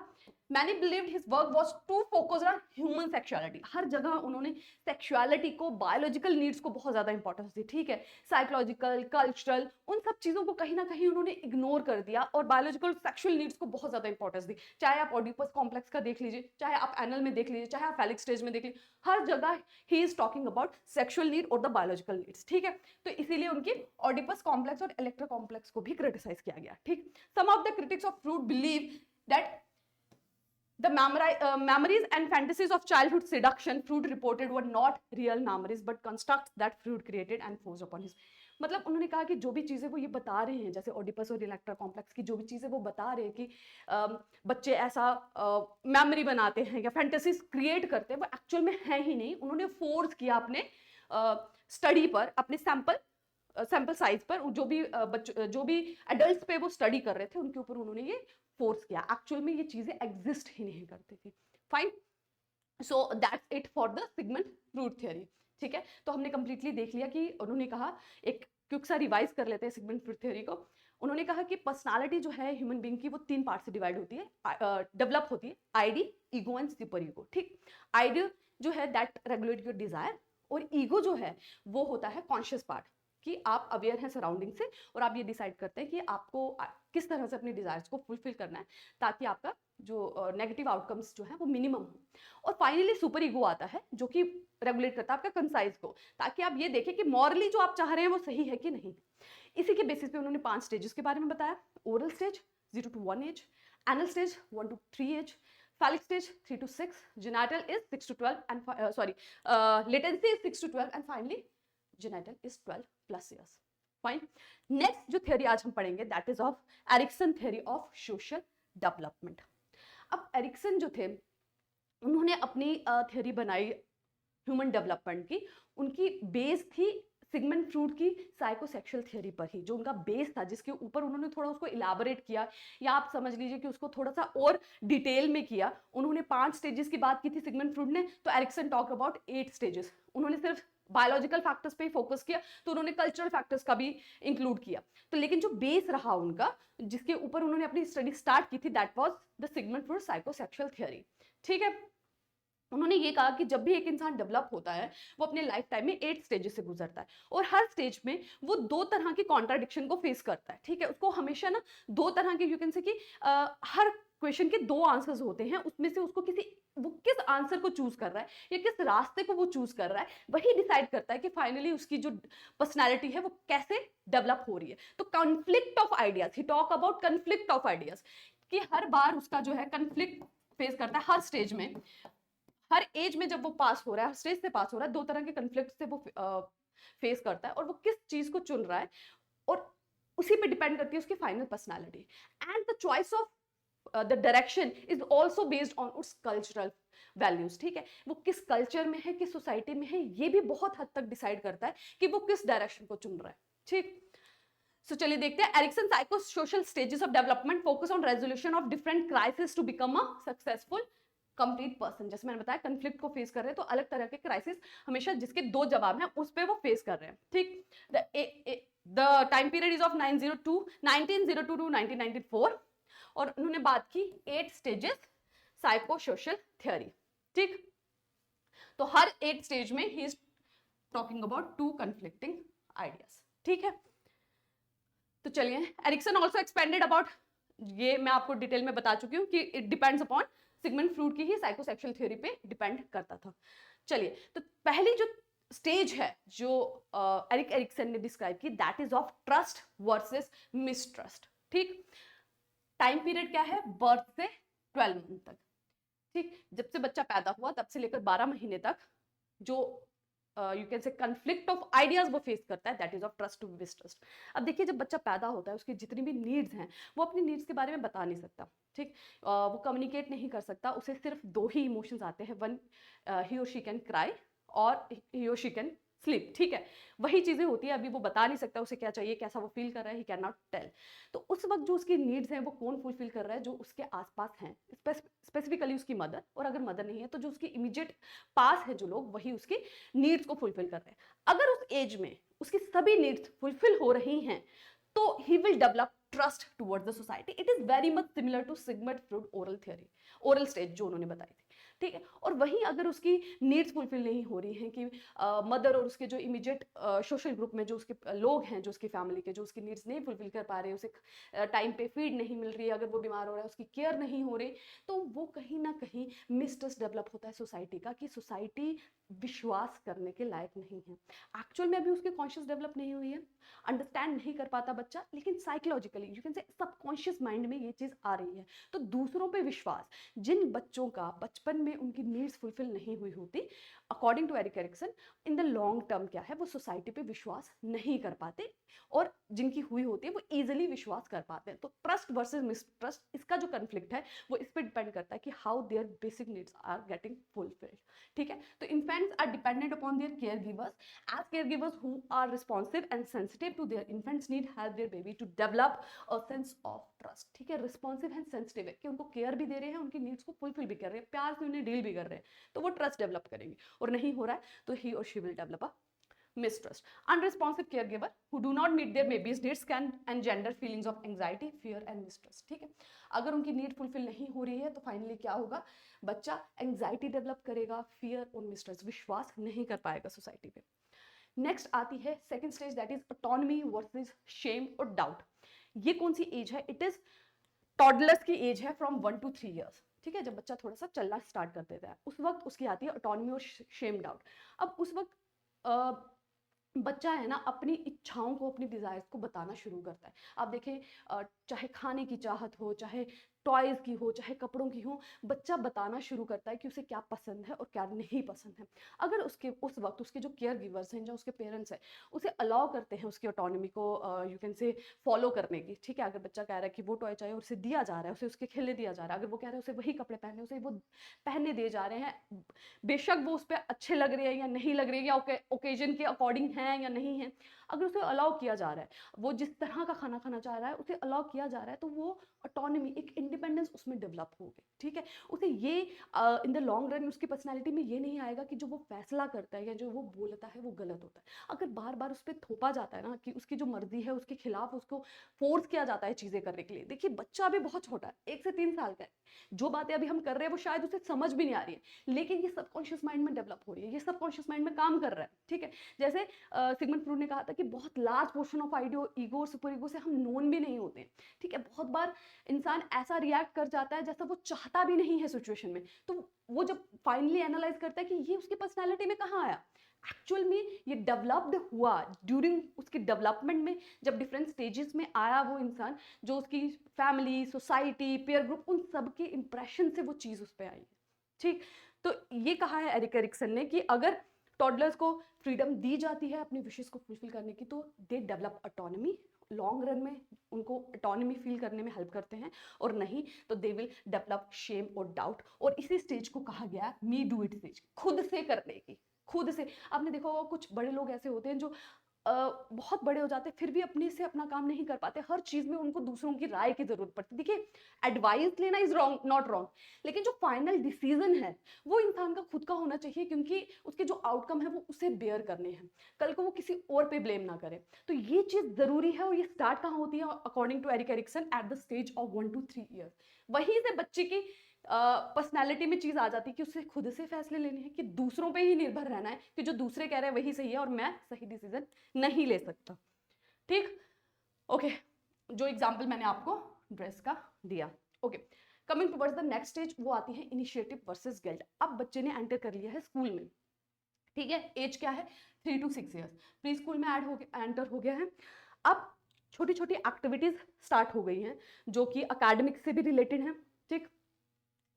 many believed his work was too focused on human sexuality. हर जगह उन्होंने सेक्सुअलिटी को, बायोलॉजिकल नीड्स को बहुत ज्यादा इंपॉर्टेंस दी, ठीक है। साइकोलॉजिकल, कल्चरल, उन सब चीजों को कहीं ना कहीं उन्होंने इग्नोर कर दिया और बायोलॉजिकल सेक्सुअल नीड्स को बहुत ज्यादा इंपॉर्टेंस दी। चाहे आप ऑडिपस कॉम्प्लेक्स का देख लीजिए, चाहे आप एनल में देख लीजिए, चाहे आप फैलिक स्टेज में देख लीजिए, हर जगह he is talking about sexual need और द बायोलॉजिकल नीड्स, ठीक है। तो इसीलिए उनकी ऑडिपस कॉम्प्लेक्स और इलेक्ट्रा कॉम्प्लेक्स को भी क्रिटिसाइज किया गया, ठीक। Some of the critics of Freud believe that the memories and fantasies of childhood seduction Freud reported were not real memories but constructs that Freud created and forced upon his। मतलब उन्होंने कहा कि जो भी चीजें वो ये बता रहे हैं, जैसे ओडिपस और इलेक्ट्रा कॉम्प्लेक्स की जो भी चीजें वो बता रहे हैं कि बच्चे ऐसा मेमोरी बनाते हैं या फैंटेसीज क्रिएट करते हैं, वो एक्चुअल में है ही नहीं। उन्होंने फोर्स किया अपने स्टडी पर, अपने सैंपल साइज पर, जो भी एडल्ट्स पे वो स्टडी कर रहे थे उनके ऊपर उन्होंने ये फोर्स किया। एक्चुअल में ये चीजें एग्जिस्ट ही नहीं करती थी। Fine, so that's it for the Sigmund Freud theory, ठीक है। तो हमने कंप्लीटली देख लिया कि उन्होंने कहा, एक क्विक सा रिवाइज कर लेते हैं सिगमंड फ्रूड थ्योरी को। उन्होंने कहा कि पर्सनालिटी जो है ह्यूमन बीइंग की, वो 3 पार्ट से डिवाइड होती है, डेवलप होती है, ID, ego and super ego, ठीक। आईडी जो है दैट रेगुलेट योर डिजायर, और ईगो जो है वो होता है कॉन्शियस पार्ट, कि आप अवेयर हैं सराउंडिंग से और आप ये डिसाइड करते हैं कि आपको किस तरह से अपने डिजायर्स को फुलफिल करना है ताकि आपका जो नेगेटिव आउटकम्स जो है वो मिनिमम हो। और फाइनली सुपर ईगो आता है जो कि रेगुलेट करता है आपका कंसाइज को, ताकि आप ये देखें कि मॉरली जो आप चाह रहे हैं वो सही है कि नहीं। इसी के बेसिस पे उन्होंने 5 स्टेजेस के बारे में बताया। Oral stage 0 to 1 age, anal stage 1 to 3 age, phallic stage 3 to 6, genital is 6 to 12 and latency is 6 to 12 and finally genital is 12 plus years. Fine. Next जो theory आज हम पढ़ेंगे that is of Erikson theory of social development. अब Ericsson जो थे उन्होंने अपनी theory बनाई ह्यूमन डेवलपमेंट की। उनकी बेस थी सिगमंड फ्रूड की साइकोसेक्सुअल थ्योरी पर ही, जो उनका बेस था, जिसके ऊपर उन्होंने थोड़ा उसको इलाबोरेट किया, या आप समझ लीजिए कि उसको थोड़ा सा और डिटेल में किया। उन्होंने 5 स्टेजेस की बात की थी सिगमंड फ्रूड ने, तो एरिक्सन टॉक अबाउट 8 स्टेजेस। उन्होंने सिर्फ बायोलॉजिकल फैक्टर्स पे ही फोकस किया, तो उन्होंने कल्चरल फैक्टर्स का भी इंक्लूड किया। तो लेकिन जो बेस रहा उनका, जिसके ऊपर उन्होंने अपनी स्टडी स्टार्ट की थी, that was the Sigmund Freud psychosexual theory, ठीक है। उन्होंने ये कहा कि जब भी एक इंसान डेवलप होता है वो अपने लाइफ टाइम में 8 स्टेजेस से गुजरता है, और हर स्टेज में वो 2 तरह की कॉन्ट्राडिक्शन को फेस करता है, ठीक है। उसको हमेशा ना 2 तरह के, यू कैन से कि हर क्वेश्चन के 2 आंसर्स होते हैं, उसमें से उसको वो किस आंसर को चूज कर रहा है या किस रास्ते को वो चूज कर रहा है, वही डिसाइड करता है कि फाइनली उसकी जो पर्सनैलिटी है वो कैसे डेवलप हो रही है। तो conflict of ideas, he talk about conflict of ideas, कि हर बार उसका जो है कॉन्फ्लिक्ट फेस करता है हर स्टेज में, हर एज में। जब वो पास हो रहा है, हर स्टेज से पास हो रहा है, 2 तरह के कॉन्फ्लिक्ट से वो फेस करता है, और वो किस चीज को चुन रहा है, और उसी पे डिपेंड करती है उसकी final personality. And the choice of the direction is also based on its cultural values, ठीक है। वो किस कल्चर में है, किस सोसाइटी में है, ये भी बहुत हद तक डिसाइड करता है कि वो किस डायरेक्शन को चुन रहा है, ठीक। सो चलिए देखते हैं। Erikson psycho social stages of development focus on resolution of different crisis to become a successful complete person. जैसे मैंने बताया, कंफ्लिक्ट को फेस कर रहे हैं, तो अलग तरह के क्राइसिस हमेशा जिसके 2 जवाब हैं उस पे वो फेस कर रहे हैं, ठीक। The time period is of 1902 to 1994, और उन्होंने बात की 8 स्टेजेस साइको सोशल थ्योरी, ठीक। तो हर 8 स्टेज में ही is talking about two conflicting ideas. ठीक है, तो चलिए, एरिक्सन ऑल्सो एक्सपेंडेड अबाउट, ये मैं आपको डिटेल में बता चुकी हूँ कि it depends upon Sigmund Freud की ही साइकोसेक्सुअल थ्योरी पे डिपेंड करता था। चलिए, तो पहली जो स्टेज है जो एरिक एरिक्सन ने डिस्क्राइब की, that is of trust versus mistrust. ठीक, टाइम पीरियड क्या है, बर्थ से 12 मंथ तक। ठीक, जब से बच्चा पैदा हुआ तब से लेकर 12 महीने तक जो you can say conflict of ideas वो फेस करता है, that is of trust to mistrust. अब देखिए, जब बच्चा पैदा होता है उसकी जितनी भी नीड्स हैं वो अपनी नीड्स के बारे में बता नहीं सकता। ठीक, वो कम्युनिकेट नहीं कर सकता, उसे सिर्फ दो ही इमोशंस आते हैं, वन ही और शी कैन क्राई और ही और शी कैन स्लीप। ठीक है, वही चीजें होती है, अभी वो बता नहीं सकता उसे क्या चाहिए, कैसा वो फील कर रहा है, ही कैन नॉट टेल। तो उस वक्त जो उसकी नीड्स हैं वो कौन फुलफिल कर रहा है, जो उसके आसपास हैं, स्पेसिफिकली उसकी मदर, और अगर मदर नहीं है तो जो उसकी इमीडिएट पास है जो लोग, वही उसकी नीड्स को फुलफिल कर रहे हैं। अगर उस एज में उसकी सभी नीड्स फुलफिल हो रही हैं तो he will develop trust towards the society. It is very much similar to Sigmund Freud oral theory, oral stage जो उन्होंने बताई थी। ठीक है, और वहीं अगर उसकी नीड्स फुलफिल नहीं हो रही हैं कि मदर और उसके जो इमीडिएट सोशल ग्रुप में जो उसके लोग हैं, जो उसकी फैमिली के, जो उसकी नीड्स नहीं फुलफिल कर पा रहे, उसे टाइम पे फीड नहीं मिल रही है, अगर वो बीमार हो रहा है उसकी केयर नहीं हो रही, तो वो कहीं ना कहीं मिसट्रस्ट डेवलप होता है सोसाइटी का, कि सोसाइटी विश्वास करने के लायक नहीं है। एक्चुअल में अभी उसकी कॉन्शियस डेवलप नहीं हुई है, अंडरस्टैंड नहीं कर पाता बच्चा, लेकिन साइकोलॉजिकली यू कैन से सबकॉन्शियस माइंड में ये चीज आ रही है। तो दूसरों पे विश्वास, जिन बच्चों का बचपन में उनकी नीड्स फुलफिल नहीं हुई होती, according to Eric Erikson, in the long term क्या है, वो सोसाइटी पे विश्वास नहीं कर पाते, और जिनकी हुई होती है वो इजिली विश्वास कर पाते हैं। तो ट्रस्ट वर्सेस मिसट्रस्ट, इसका जो कन्फ्लिक्ट है वो इस पर डिपेंड करता है कि how their basic needs are getting fulfilled. ठीक है, तो infants are dependent upon their caregivers, as caregivers who are responsive and sensitive to their infants need help their baby to develop a sense of trust। ठीक है, responsive and sensitive है कि उनको care भी दे रहे हैं, उनकी needs को फुलफिल भी कर रहे हैं, प्यार से उन्हें डील भी कर रहे हैं, तो वो ट्रस्ट डेवलप करेंगे। और नहीं हो रहा है तो ही और she will develop a mistrust। Unresponsive caregiver who do not meet their baby's needs can engender feelings of anxiety, fear and mistrust। ठीक है, अगर उनकी नीड फुलफिल नहीं हो रही है तो फाइनली क्या होगा, बच्चा एंग्जाइटी डेवलप करेगा, फियर और मिस्ट्रस्ट, विश्वास नहीं कर पाएगा सोसाइटी पे। नेक्स्ट आती है second stage, that is autonomy versus shame और डाउट। ये कौन सी एज है, इट इज टॉडलर्स की एज है, फ्रॉम 1 to 3 years। ठीक है, जब बच्चा थोड़ा सा चलना स्टार्ट कर देता है उस वक्त उसकी आती है ऑटोनॉमी और शेम डाउट। अब उस वक्त बच्चा है ना अपनी इच्छाओं को, अपनी डिजायर्स को बताना शुरू करता है। आप देखें, चाहे खाने की चाहत हो, चाहे टॉयज की हो, चाहे कपड़ों की हो, बच्चा बताना शुरू करता है कि उसे क्या पसंद है और क्या नहीं पसंद है। अगर उसके उस वक्त उसके जो केयर गिवर्स हैं, जो उसके पेरेंट्स हैं, उसे अलाउ करते हैं उसकी ऑटोनॉमी को यू कैन से फॉलो करने की। ठीक है, अगर बच्चा कह रहा है कि वो टॉय चाहिए और उसे दिया जा रहा है, उसे उसके खेलने दिया जा रहा है, अगर वो कह रहा है उसे वही कपड़े पहनने, उसे वो पहनने दिए जा रहे हैं, बेशक वो उस पर अच्छे लग रहे हैं या नहीं लग रहे हैं, या ओकेजन के अकॉर्डिंग हैं या नहीं है, अगर उसे अलाउ किया जा रहा है, वो जिस तरह का खाना खाना चाह रहा है उसे अलाउ किया जा रहा है, तो वो ऑटोनॉमी, एक इंडिपेंडेंस उसमें डेवलप हो गई। ठीक है, उसे ये इन द लॉन्ग रन उसकी पर्सनैलिटी में ये नहीं आएगा कि जो वो फैसला करता है या जो वो बोलता है वो गलत होता है। अगर बार बार उस पर थोपा जाता है ना कि उसकी जो मर्जी है उसके खिलाफ उसको फोर्स किया जाता है चीजें करने के लिए, देखिए बच्चा अभी बहुत छोटा है, 1 से 3 साल का है, जो बातें अभी हम कर रहे हैं वो शायद उसे समझ भी नहीं आ रही है, लेकिन ये सबकॉन्शियस माइंड में डेवलप हो रही है, ये सबकॉन्शियस माइंड में काम कर रहा है। ठीक है, जैसे सिगमंड फ्रूड ने कहा था कि बहुत large portion of audio, ego और सुपर ईगो से हम नोन भी नहीं होते। ठीक है, बहुत बार इंसान ऐसा रिएक्ट कर जाता है जैसा वो चाहता भी नहीं है सिचुएशन में, तो वो जब फाइनली एनालाइज करता है कि ये उसकी पर्सनैलिटी में कहाँ आया, एक्चुअल में ये डेवलप्ड हुआ ड्यूरिंग उसकी डेवलपमेंट में, जब डिफरेंट स्टेजेस में आया वो इंसान, जो उसकी फैमिली, सोसाइटी, पेयर ग्रुप, उन सब के इंप्रेशन से वो चीज उस पर आई है। ठीक, तो ये कहा है एरिक एरिक्सन ने कि अगर टॉडलर्स को फ्रीडम दी जाती है अपनी विशेस को फुलफिल करने की, तो they develop autonomy, long run में उनको ऑटोनॉमी फील करने में हेल्प करते हैं, और नहीं तो दे विल डेवलप शेम और डाउट। और इसी स्टेज को कहा गया मी डू इट स्टेज, खुद से करने की, खुद से। आपने देखा होगा कुछ बड़े लोग ऐसे होते हैं जो बहुत बड़े हो जाते हैं फिर भी अपने से अपना काम नहीं कर पाते, हर चीज में उनको दूसरों की राय की जरूरत पड़ती है। देखिए, एडवाइस लेना इज रॉन्ग, नॉट रॉन्ग, लेकिन जो फाइनल डिसीजन है वो इंसान का खुद का होना चाहिए, क्योंकि उसके जो आउटकम है वो उसे बेयर करने हैं, कल को वो किसी और पे ब्लेम ना करे। तो ये चीज जरूरी है, और ये स्टार्ट कहाँ होती है, according to Eric Erikson, at the stage of 1 to 3 years। वहीं से बच्चे की पर्सनैलिटी में चीज़ आ जाती है कि उसे खुद से फैसले लेने हैं, कि दूसरों पे ही निर्भर रहना है कि जो दूसरे कह रहे हैं वही सही है और मैं सही डिसीजन नहीं ले सकता। ठीक, ओके, जो एग्जाम्पल मैंने आपको ड्रेस का दिया। Okay, coming towards the next stage, वो आती है इनिशिएटिव वर्सेस गिल्ट। अब बच्चे ने एंटर कर लिया है स्कूल में, ठीक है, एज क्या है 3 to 6 ईयर्स, प्री स्कूल में एंटर हो गया है। अब छोटी छोटी एक्टिविटीज स्टार्ट हो गई हैं जो कि अकेडमिक से भी रिलेटेड हैं। ठीक,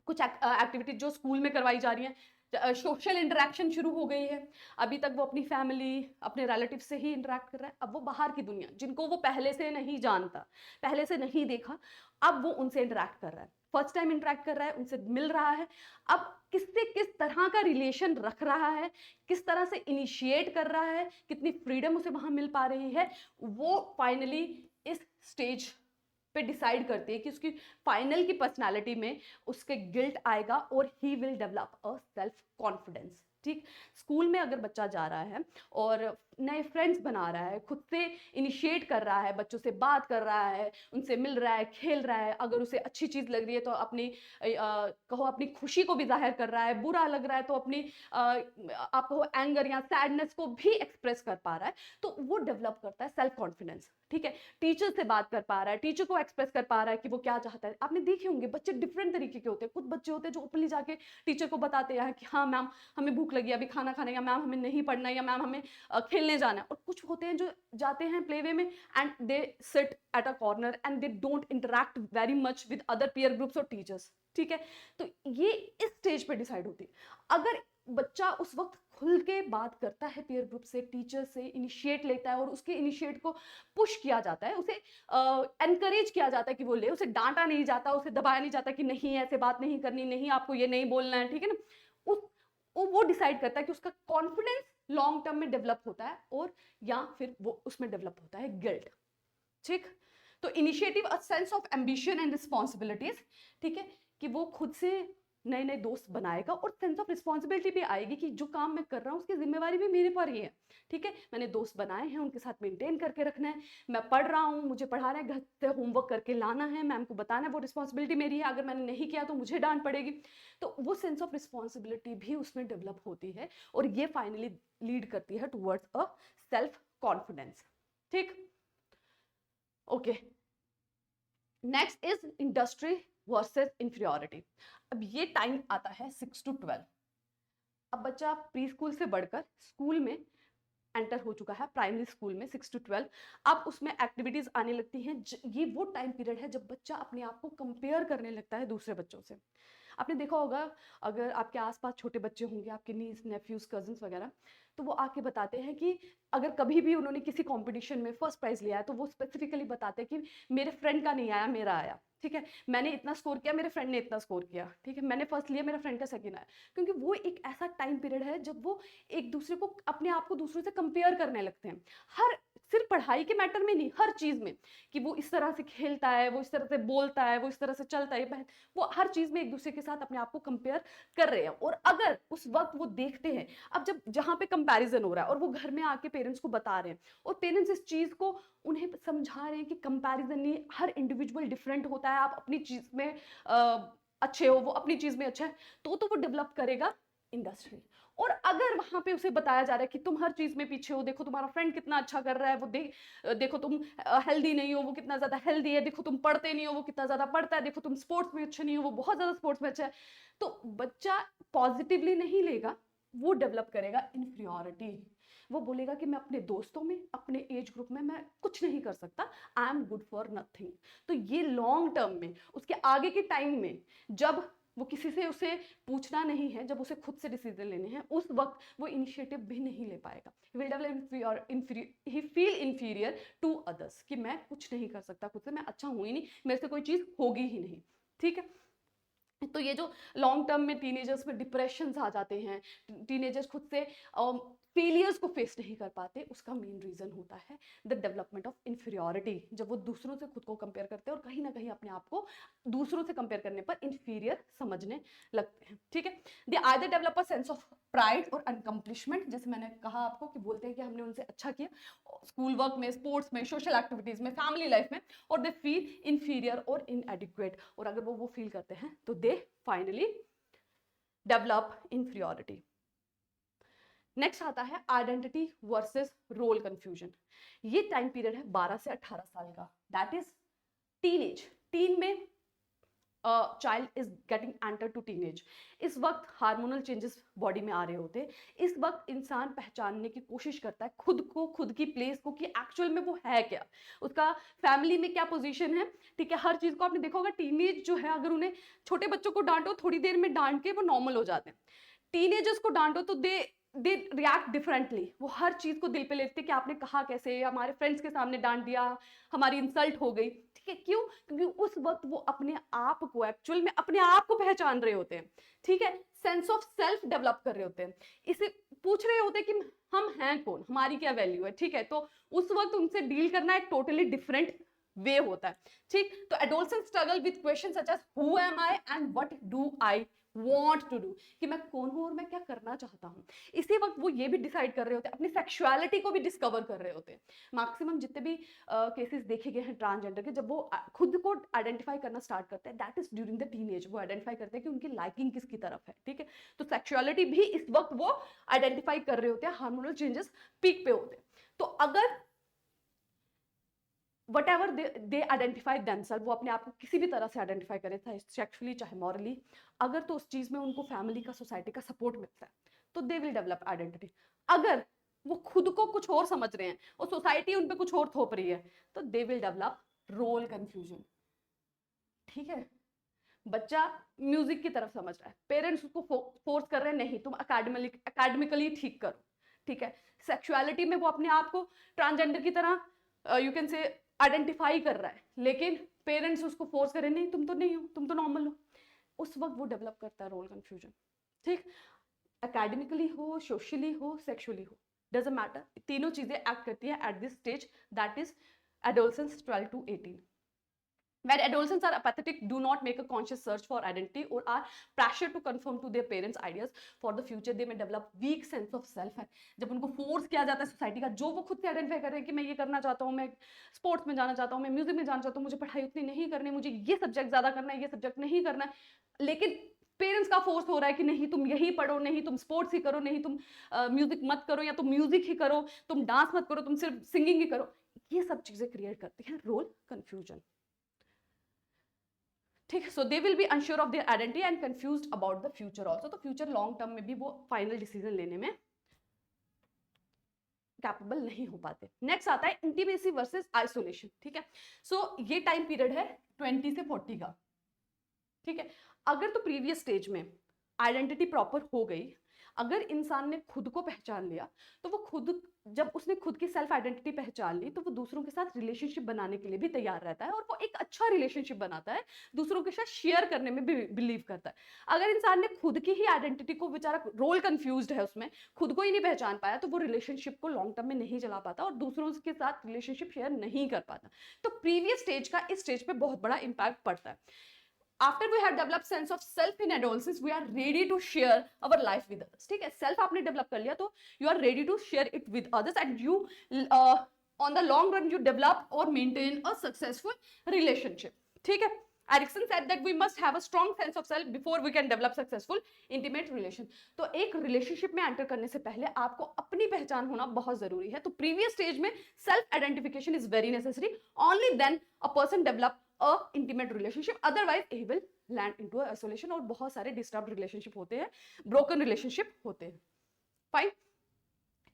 कुछ एक्टिविटीज जो स्कूल में करवाई जा रही हैं, सोशल इंटरेक्शन शुरू हो गई है। अभी तक वो अपनी फैमिली, अपने रिलेटिव से ही इंटरेक्ट कर रहा है, अब वो बाहर की दुनिया जिनको वो पहले से नहीं जानता, पहले से नहीं देखा, अब वो उनसे इंटरेक्ट कर रहा है, फर्स्ट टाइम इंटरेक्ट कर रहा है, उनसे मिल रहा है। अब किससे किस तरह का रिलेशन रख रहा है, किस तरह से इनिशिएट कर रहा है, कितनी फ्रीडम उसे वहां मिल पा रही है, वो फाइनली इस स्टेज पे डिसाइड करती है कि उसकी फाइनल की पर्सनालिटी में उसके गिल्ट आएगा और ही will develop a self confidence. ठीक, स्कूल में अगर बच्चा जा रहा है और नए फ्रेंड्स बना रहा है, खुद से इनिशिएट कर रहा है, बच्चों से बात कर रहा है, उनसे मिल रहा है, खेल रहा है, अगर उसे अच्छी चीज लग रही है तो अपनी कहो अपनी खुशी को भी जाहिर कर रहा है, बुरा लग रहा है तो अपनी आप कहो एंगर या सैडनेस को भी एक्सप्रेस कर पा रहा है, तो वो डेवलप करता है सेल्फ कॉन्फिडेंस। ठीक है, टीचर से बात कर पा रहा है, टीचर को एक्सप्रेस कर पा रहा है कि वो क्या चाहता है। आपने देखे होंगे बच्चे डिफरेंट तरीके के होते हैं, कुछ बच्चे होते हैं जो ओपनली जाके टीचर को बताते हैं कि हाँ मैम हमें भूख लगी अभी खाना खाने, या मैम हमें नहीं पढ़ना, या मैम हमें खेलने जाना है। और कुछ होते हैं जो जाते हैं प्लेवे में and they sit at a corner and they don't interact very much with other peer groups और टीचर्स। ठीक है, तो ये इस स्टेज पे डिसाइड होती है। अगर बच्चा उस वक्त खुल के बात करता है पीयर ग्रुप से, टीचर से इनिशिएट लेता है और उसके इनिशिएट को पुश किया जाता है, उसे एनकरेज किया जाता है कि वो ले, उसे डांटा नहीं जाता, उसे दबाया नहीं जाता कि नहीं ऐसे बात नहीं करनी, नहीं आपको ये नहीं बोलना है। ठीक है ना, उस वो डिसाइड करता है कि उसका कॉन्फिडेंस लॉन्ग टर्म में डेवलप होता है और या फिर वो उसमें डेवलप होता है गिल्ट। ठीक, तो initiative a sense of ambition and responsibilities. ठीक है, कि वो खुद से नए नए दोस्त बनाएगा और सेंस ऑफ रिस्पॉन्सिबिलिटी भी आएगी कि जो काम मैं कर रहा हूँ उसकी जिम्मेवारी भी मेरे पर ही है। ठीक है, मैंने दोस्त बनाए हैं, उनके साथ मेंटेन करके रखना है, मैं पढ़ रहा हूँ, मुझे पढ़ा रहे हैं, घर से होमवर्क करके लाना है, मैम को बताना है, वो रिस्पॉन्सिबिलिटी मेरी है, अगर मैंने नहीं किया तो मुझे डांट पड़ेगी। तो वो सेंस ऑफ रिस्पॉन्सिबिलिटी भी उसमें डेवलप होती है और ये फाइनली लीड करती है टुवर्ड्स अ सेल्फ कॉन्फिडेंस। ठीक, okay, next is industry versus inferiority. अब ये टाइम आता है 6 to 12। अब बच्चा प्री स्कूल से बढ़कर स्कूल में एंटर हो चुका है, प्राइमरी स्कूल में 6 to 12। अब उसमें एक्टिविटीज आने लगती हैं। ये वो टाइम पीरियड है जब बच्चा अपने आप को कंपेयर करने लगता है दूसरे बच्चों से। आपने देखा होगा, अगर आपके आसपास छोटे बच्चे होंगे, आपके नीस नेफ्यूज कजन्स वगैरह, तो वो आके बताते हैं कि अगर कभी भी उन्होंने किसी कंपटीशन में फर्स्ट प्राइज लिया है तो वो स्पेसिफिकली बताते हैं कि मेरे फ्रेंड का नहीं आया, मेरा आया। ठीक है, मैंने इतना स्कोर किया, मेरे फ्रेंड ने इतना स्कोर किया। ठीक है, मैंने फर्स्ट लिया, मेरा फ्रेंड का सेकंड आया। क्योंकि वो एक ऐसा टाइम पीरियड है जब वो एक दूसरे को, अपने आप को दूसरों से कंपेयर करने लगते हैं। हर, सिर्फ पढ़ाई के मैटर में नहीं, हर चीज में, कि वो इस तरह से खेलता है, वो इस तरह से बोलता है, वो इस तरह से चलता है, वो हर चीज में एक दूसरे के साथ अपने आप को कंपेयर कर रहे हैं। और अगर उस वक्त वो देखते हैं, अब जब जहां पे कंपैरिजन हो रहा है और वो घर में आके पेरेंट्स को बता रहे हैं और पेरेंट्स इस चीज को उन्हें समझा रहे हैं कि कंपैरिजन नहीं, हर इंडिविजुअल डिफरेंट होता है, आप अपनी चीज में अच्छे हो, वो अपनी चीज में अच्छा है, तो वो डेवलप करेगा इंडस्ट्री। और अगर वहां पे उसे बताया जा रहा है कि तुम हर चीज में पीछे हो, देखो तुम्हारा फ्रेंड कितना अच्छा कर रहा है, वो देखो तुम हेल्दी नहीं हो, वो कितना ज्यादा हेल्दी है, देखो तुम पढ़ते नहीं हो, वो कितना ज्यादा पढ़ता है, देखो तुम स्पोर्ट्स में अच्छे नहीं हो, वो बहुत ज्यादा स्पोर्ट्स में अच्छा है, तो बच्चा पॉजिटिवली नहीं लेगा, वो डेवलप करेगा इंफीरियोरिटी। वो बोलेगा कि मैं अपने दोस्तों में, अपने एज ग्रुप में मैं कुछ नहीं कर सकता, I am good for nothing. तो ये लॉन्ग टर्म में, उसके आगे के टाइम में, जब वो किसी से उसे पूछना नहीं है, जब उसे खुद से डिसीजन लेने हैं, उस वक्त वो इनिशिएटिव भी नहीं ले पाएगा। ही फील इंफीरियर टू अदर्स, कि मैं कुछ नहीं कर सकता खुद से, मैं अच्छा हूं ही नहीं, मेरे से कोई चीज होगी ही नहीं। ठीक है, तो ये जो लॉन्ग टर्म में टीनेजर्स में डिप्रेशन आ जाते हैं, टीनेजर्स खुद से फेलियर्स को फेस नहीं कर पाते, उसका मेन रीजन होता है द डेवलपमेंट ऑफ इंफीरियोरिटी। जब वो दूसरों से खुद को कंपेयर करते हैं और कहीं ना कहीं अपने आप को दूसरों से कंपेयर करने पर इंफीरियर समझने लगते हैं, ठीक है। They either develop a sense of pride और अनकम्प्लिशमेंट, जैसे मैंने कहा आपको कि बोलते हैं कि हमने उनसे अच्छा किया स्कूल वर्क में, स्पोर्ट्स में, सोशल एक्टिविटीज में, फैमिली लाइफ में, और दे फील इंफीरियर और इनएडिक्वेट, और अगर वो फील करते हैं तो they finally develop inferiority. Next आता है आइडेंटिटी वर्सेस रोल कंफ्यूजन। ये टाइम पीरियड है 12 से 18 साल का, दैट इज टीनेज। टीन में child is getting enter to teenage. इस वक्त हार्मोनल चेंजेस बॉडी में आ रहे होते हैं। इस वक्त इंसान पहचानने की कोशिश करता है खुद को, खुद की प्लेस को, कि एक्चुअल में वो है क्या, उसका फैमिली में क्या पोजीशन है, ठीक है। हर चीज को आपने देखा होगा, टीनेज जो है, अगर उन्हें, छोटे बच्चों को डांटो, थोड़ी देर में डांट के वो नॉर्मल हो जाते हैं। टीनेजर्स को डांटो तो दे रिएक्ट डिफरेंटली, वो हर चीज को दिल पे लेते कि आपने कहा कैसे, हमारे फ्रेंड्स के सामने डांट दिया, हमारी इंसल्ट हो गई, ठीक है। क्यों? क्योंकि उस वक्त वो अपने आप को, एक्चुअल में अपने आप को पहचान रहे होते हैं, ठीक है। सेंस ऑफ सेल्फ डेवलप कर रहे होते हैं, इसे पूछ रहे होते हैं कि हम हैं कौन, हमारी क्या वैल्यू है, ठीक है। तो उस वक्त उनसे डील करना एक टोटली डिफरेंट वे होता है, ठीक। तो adolescent struggle with question such as who am I and what do I want to do, कि मैं कौन हूं और मैं क्या करना चाहता हूं। इसी वक्त वो ये भी डिसाइड कर रहे होते हैं, अपनी सेक्सुअलिटी को भी डिस्कवर कर रहे होते हैं। मैक्सिमम जितने भी केसेस देखे गए हैं ट्रांसजेंडर के, जब वो खुद को आइडेंटिफाई करना स्टार्ट करते हैं, that is during the teenage. वो आइडेंटिफाई करते हैं कि उनकी लाइकिंग किसकी तरफ है, ठीक है। तो सेक्सुअलिटी भी इस वक्त वो आइडेंटिफाई कर रहे होते हैं, हार्मोनल चेंजेस पीक पे होते हैं। तो अगर whatever they identify themselves, वो अपने आप को किसी भी तरह से आइडेंटिफाई करें, चाहे सेक्सुअली चाहे मॉरली, अगर तो उस चीज में उनको फैमिली का, सोसाइटी का सपोर्ट मिलता है, तो दे विल डेवलप आइडेंटिटी। अगर वो खुद को कुछ और समझ रहे हैं और सोसाइटी उन पे कुछ और थोप रही है, तो they will develop role confusion, ठीक है। बच्चा म्यूजिक की तरफ समझ रहा है, पेरेंट्स उसको फोर्स कर रहे हैं, नहीं तुम अकेडमिकली ठीक करो, ठीक है। सेक्सुअलिटी में वो अपने आप को ट्रांसजेंडर की तरह यू कैन से आइडेंटिफाई कर रहा है, लेकिन पेरेंट्स उसको फोर्स करें, नहीं तुम तो नहीं हो, तुम तो नॉर्मल हो। उस वक्त वो डेवलप करता है रोल कंफ्यूजन, ठीक। एकेडमिकली हो, सोशली हो, सेक्सुअली हो, डजंट मैटर, तीनों चीजें एक्ट करती है eight this stage, that is adolescence 12 to 18. When adolescents are apathetic, do not make a conscious search for identity or are pressured to conform to their parents' ideas for the future, they may develop weak sense of self. है जब उनको force किया जाता है society का, जो वो खुद से आइडेंटिफाई कर रहे हैं कि मैं ये करना चाहता हूँ, मैं स्पोर्ट्स में जाना चाहता हूँ, मैं म्यूजिक में जाना चाहता हूँ, मुझे पढ़ाई उतनी नहीं करनी, मुझे ये सब्जेक्ट ज्यादा करना है, ये सब्जेक्ट नहीं करना है, लेकिन पेरेंट्स का फोर्स हो रहा है कि नहीं तुम यही पढ़ो, नहीं तुम स्पोर्ट्स ही करो, नहीं तुम म्यूजिक मत करो, या तुम म्यूजिक ही करो, तुम डांस मत करो, तुम सिर्फ सिंगिंग ही करो। ये सब चीजें क्रिएट करती हैं रोल कंफ्यूजन, ठीक है। So they will be unsure of their identity and confused about the future also. तो फ्यूचर लॉन्ग टर्म में भी वो फाइनल डिसीजन लेने में कैपेबल नहीं हो पाते। नेक्स्ट आता है इंटीमेसी वर्सेस आइसोलेशन, ठीक है। सो ये टाइम पीरियड है 20 से 40 का, ठीक है। अगर तो प्रीवियस स्टेज में आइडेंटिटी प्रॉपर हो गई, अगर इंसान ने खुद को पहचान लिया, तो वो खुद, जब उसने खुद की सेल्फ आइडेंटिटी पहचान ली, तो वो दूसरों के साथ रिलेशनशिप बनाने के लिए भी तैयार रहता है, और वो एक अच्छा रिलेशनशिप बनाता है, दूसरों के साथ शेयर करने में भी बिलीव करता है। अगर इंसान ने खुद की ही आइडेंटिटी को, बेचारा रोल कंफ्यूज्ड है, उसमें खुद को ही नहीं पहचान पाया, तो वो रिलेशनशिप को लॉन्ग टर्म में नहीं चला पाता और दूसरों के साथ रिलेशनशिप शेयर नहीं कर पाता। तो प्रीवियस स्टेज का इस स्टेज पे बहुत बड़ा इंपैक्ट पड़ता है। After we have developed sense of self in adolescence, we are ready to share our life with others, ठीक है। सेल्फ आपने डेवलप कर लिया, तो you are ready to share it with others, and you on the long run you develop or maintain a successful relationship, ठीक है। Erickson said that we must have a strong sense of self before we can develop successful intimate relation. तो एक relationship में enter करने से पहले आपको अपनी पहचान होना बहुत जरूरी है। तो प्रीवियस स्टेज में self identification is very necessary, only then a person develop a intimate relationship, otherwise he will land into isolation, और बहुत सारे डिस्टर्ब्ड रिलेशनशिप होते हैं, ब्रोकन रिलेशनशिप होते हैं। Fine.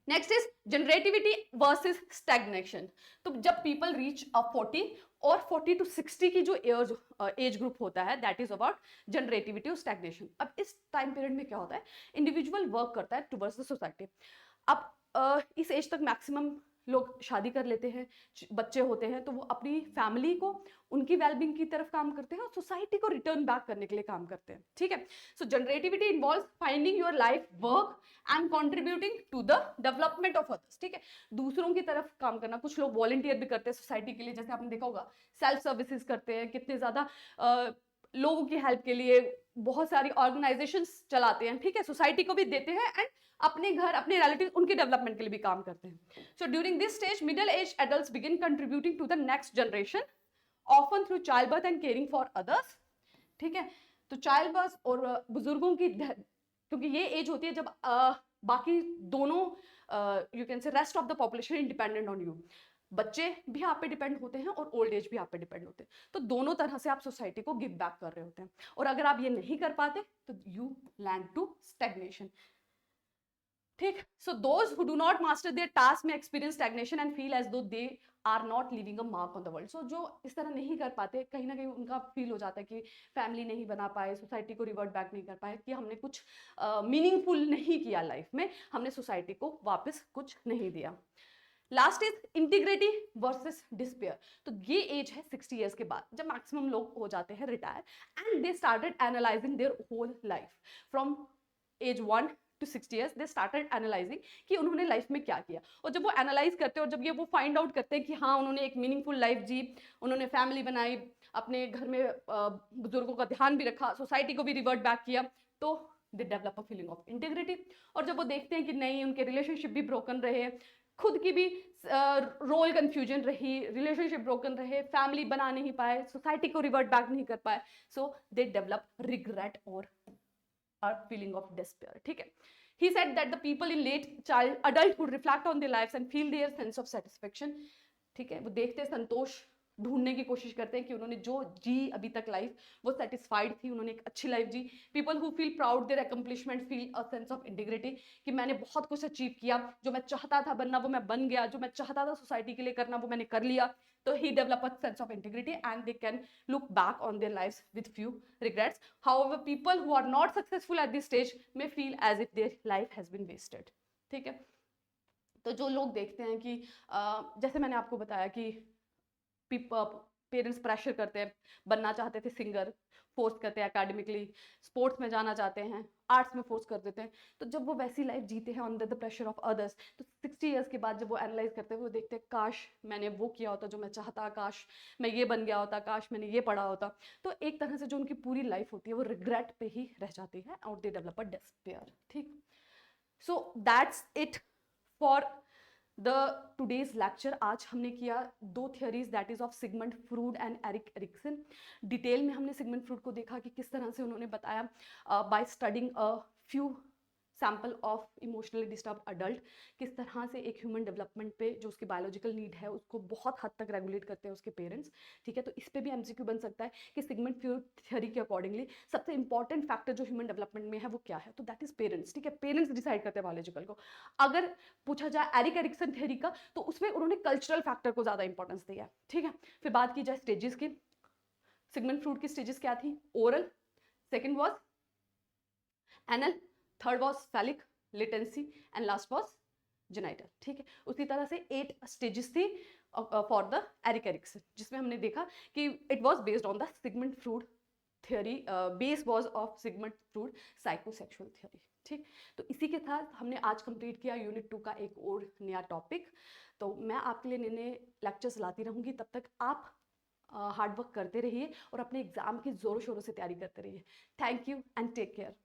Next is generativity versus stagnation. तो जब पीपल रीच 40 और 40 to 60 की जो एज ग्रुप होता है, दैट इज अबाउट जनरेटिविटी और स्टैग्नेशन। अब इस टाइम पीरियड में क्या होता है, इंडिविजुअल वर्क करता है टुवर्ड्स द सोसाइटी। अब इस एज तक मैक्सिमम लोग शादी कर लेते हैं, बच्चे होते हैं, तो वो अपनी फैमिली को, उनकी वेलबींग की तरफ काम करते हैं और सोसाइटी को रिटर्न बैक करने के लिए काम करते हैं, ठीक है। So generativity involve finding your life work and contributing to the development of others, ठीक है, दूसरों की तरफ काम करना। कुछ लोग वॉलंटियर भी करते हैं सोसाइटी के लिए, जैसे आपने देखा होगा सेल्फ सर्विसेज करते हैं, कितने ज्यादा लोगों की हेल्प के लिए बहुत सारी ऑर्गेनाइजेशंस चलाते हैं, ठीक है, सोसाइटी को भी देते हैं एंड अपने घर, अपने रिलेटिव, उनके डेवलपमेंट के लिए भी काम करते हैं। So during this stage middle age adults begin contributing to the next generation often through child birth and caring for others, ठीक है। तो चाइल्ड बर्थ और बुजुर्गों की, क्योंकि ये एज होती है जब बाकी दोनों यू कैन से rest of the population independent on you, बच्चे भी आप पे डिपेंड होते हैं और ओल्ड एज भी आप पे डिपेंड होते हैं, तो दोनों तरह से आप सोसाइटी को गिव बैक कर रहे होते हैं। और अगर आप ये नहीं कर पाते तो यू लैंड टू स्टैग्नेशन, ठीक। So those who do not master their task may experience stagnation and feel as though they are not living a mark on the world. So जो इस तरह नहीं कर पाते, कहीं ना कहीं उनका फील हो जाता है कि फैमिली नहीं बना पाए, सोसाइटी को रिवर्ट बैक नहीं कर पाए, कि हमने कुछ मीनिंगफुल नहीं किया लाइफ में, हमने सोसाइटी को वापस कुछ नहीं दिया। Last is integrity versus despair. तो ये एज है 60 ईयर्स के बाद, जब मैक्सिमम लोग हो जाते हैं retire and they started analysing their whole life from age 1 to 60 years, they started analyzing कि उन्होंने लाइफ में क्या किया। और जब वो एनालाइज करते हैं और जब ये वो फाइंड आउट करते हैं कि हाँ उन्होंने एक मीनिंगफुल लाइफ जी, उन्होंने फैमिली बनाई, अपने घर में बुजुर्गों का ध्यान भी रखा, सोसाइटी को भी रिवर्ट बैक किया, तो they develop a feeling of integrity. और जब वो देखते हैं कि नहीं, उनके रिलेशनशिप भी ब्रोकन रहे, खुद की भी रोल कंफ्यूजन रही, रिलेशनशिप ब्रोकन रहे, फैमिली बना नहीं पाए, सोसाइटी को रिवर्ट बैक नहीं कर पाए, सो दे डेवलप रिग्रेट और feeling of despair, ठीक है। He said that the people in late child adulthood reflect on their lives and feel their sense of satisfaction, ठीक है, वो देखते हैं, संतोष ढूंढने की कोशिश करते हैं कि उन्होंने जो जी अभी तक लाइफ, वो सेटिस्फाइड थी, उन्होंने एक अच्छी लाइफ जी। People who feel proud their accomplishment feel a sense of integrity, कि मैंने बहुत कुछ अचीव किया, जो मैं चाहता था बनना वो मैं बन गया, जो मैं चाहता था सोसाइटी के लिए करना वो मैंने कर लिया, तो ही develop a sense of integrity and they can look back on their lives with few regrets. However people who are not successful at this stage may feel as if their life has been wasted, ठीक है। तो जो लोग देखते हैं कि जैसे मैंने आपको बताया कि पेरेंट्स प्रेशर करते हैं, बनना चाहते थे सिंगर, फोर्स करते हैं एकेडमिकली, स्पोर्ट्स में जाना चाहते हैं, आर्ट्स में फोर्स कर देते हैं, तो जब वो वैसी लाइफ जीते हैं under the pressure of others, तो 60 ईयर्स के बाद जब वो एनालाइज करते हैं, वो देखते हैं काश मैंने वो किया होता जो मैं चाहता, काश मैं ये बन गया होता, काश मैंने ये पढ़ा होता। तो एक तरह से जो उनकी पूरी लाइफ होती है वो रिग्रेट पे ही रह जाती है और दे डेवलप अ डिस्पेयर, ठीक। So that's it for the today's lecture. आज हमने किया 2 theories, that is of Sigmund Freud and Eric Erikson. Detail में हमने सिगमंड फ्रूड को देखा कि किस तरह से उन्होंने बताया by studying a few sample of emotionally disturb adult, किस तरह से एक ह्यूमन डेवलपमेंट पे जो उसकी बायोलॉजिकल नीड है उसको बहुत हद तक रेगुलेट करते हैं उसके पेरेंट्स, ठीक है। तो इस पे भी एमसीक्यू बन सकता है कि सिगमंड फ्रूड थ्योरी के अकॉर्डिंगली सबसे इंपॉर्टेंट फैक्टर जो ह्यूमन डेवलपमेंट में है वो क्या है, तो दैट इज पेरेंट्स, ठीक है। पेरेंट्स डिसाइड करते हैं बायोलॉजिकल को। अगर पूछा जाए एरिक एरिक्सन थ्योरी का, तो उसमें उन्होंने कल्चरल फैक्टर को ज्यादा इंपॉर्टेंस दिया, ठीक है। फिर बात की जाए स्टेजेस की, सिगमंड फ्रूड की स्टेजेस क्या थी, oral, second was anal, third was phallic latency and last was genital, ठीक है। उसी तरह से 8 स्टेजेस थी फॉर द एरिक एरिक्सन, जिसमें हमने देखा कि it was based on the Sigmund Freud theory, base was of Sigmund Freud psychosexual theory, ठीक। तो इसी के साथ हमने आज कंप्लीट किया यूनिट 2 का एक और नया टॉपिक। तो मैं आपके लिए नए नए लेक्चर्स लाती रहूंगी, तब तक आप हार्डवर्क करते रहिए और अपने एग्जाम की जोरों शोरों से तैयारी करते रहिए। Thank you and take care.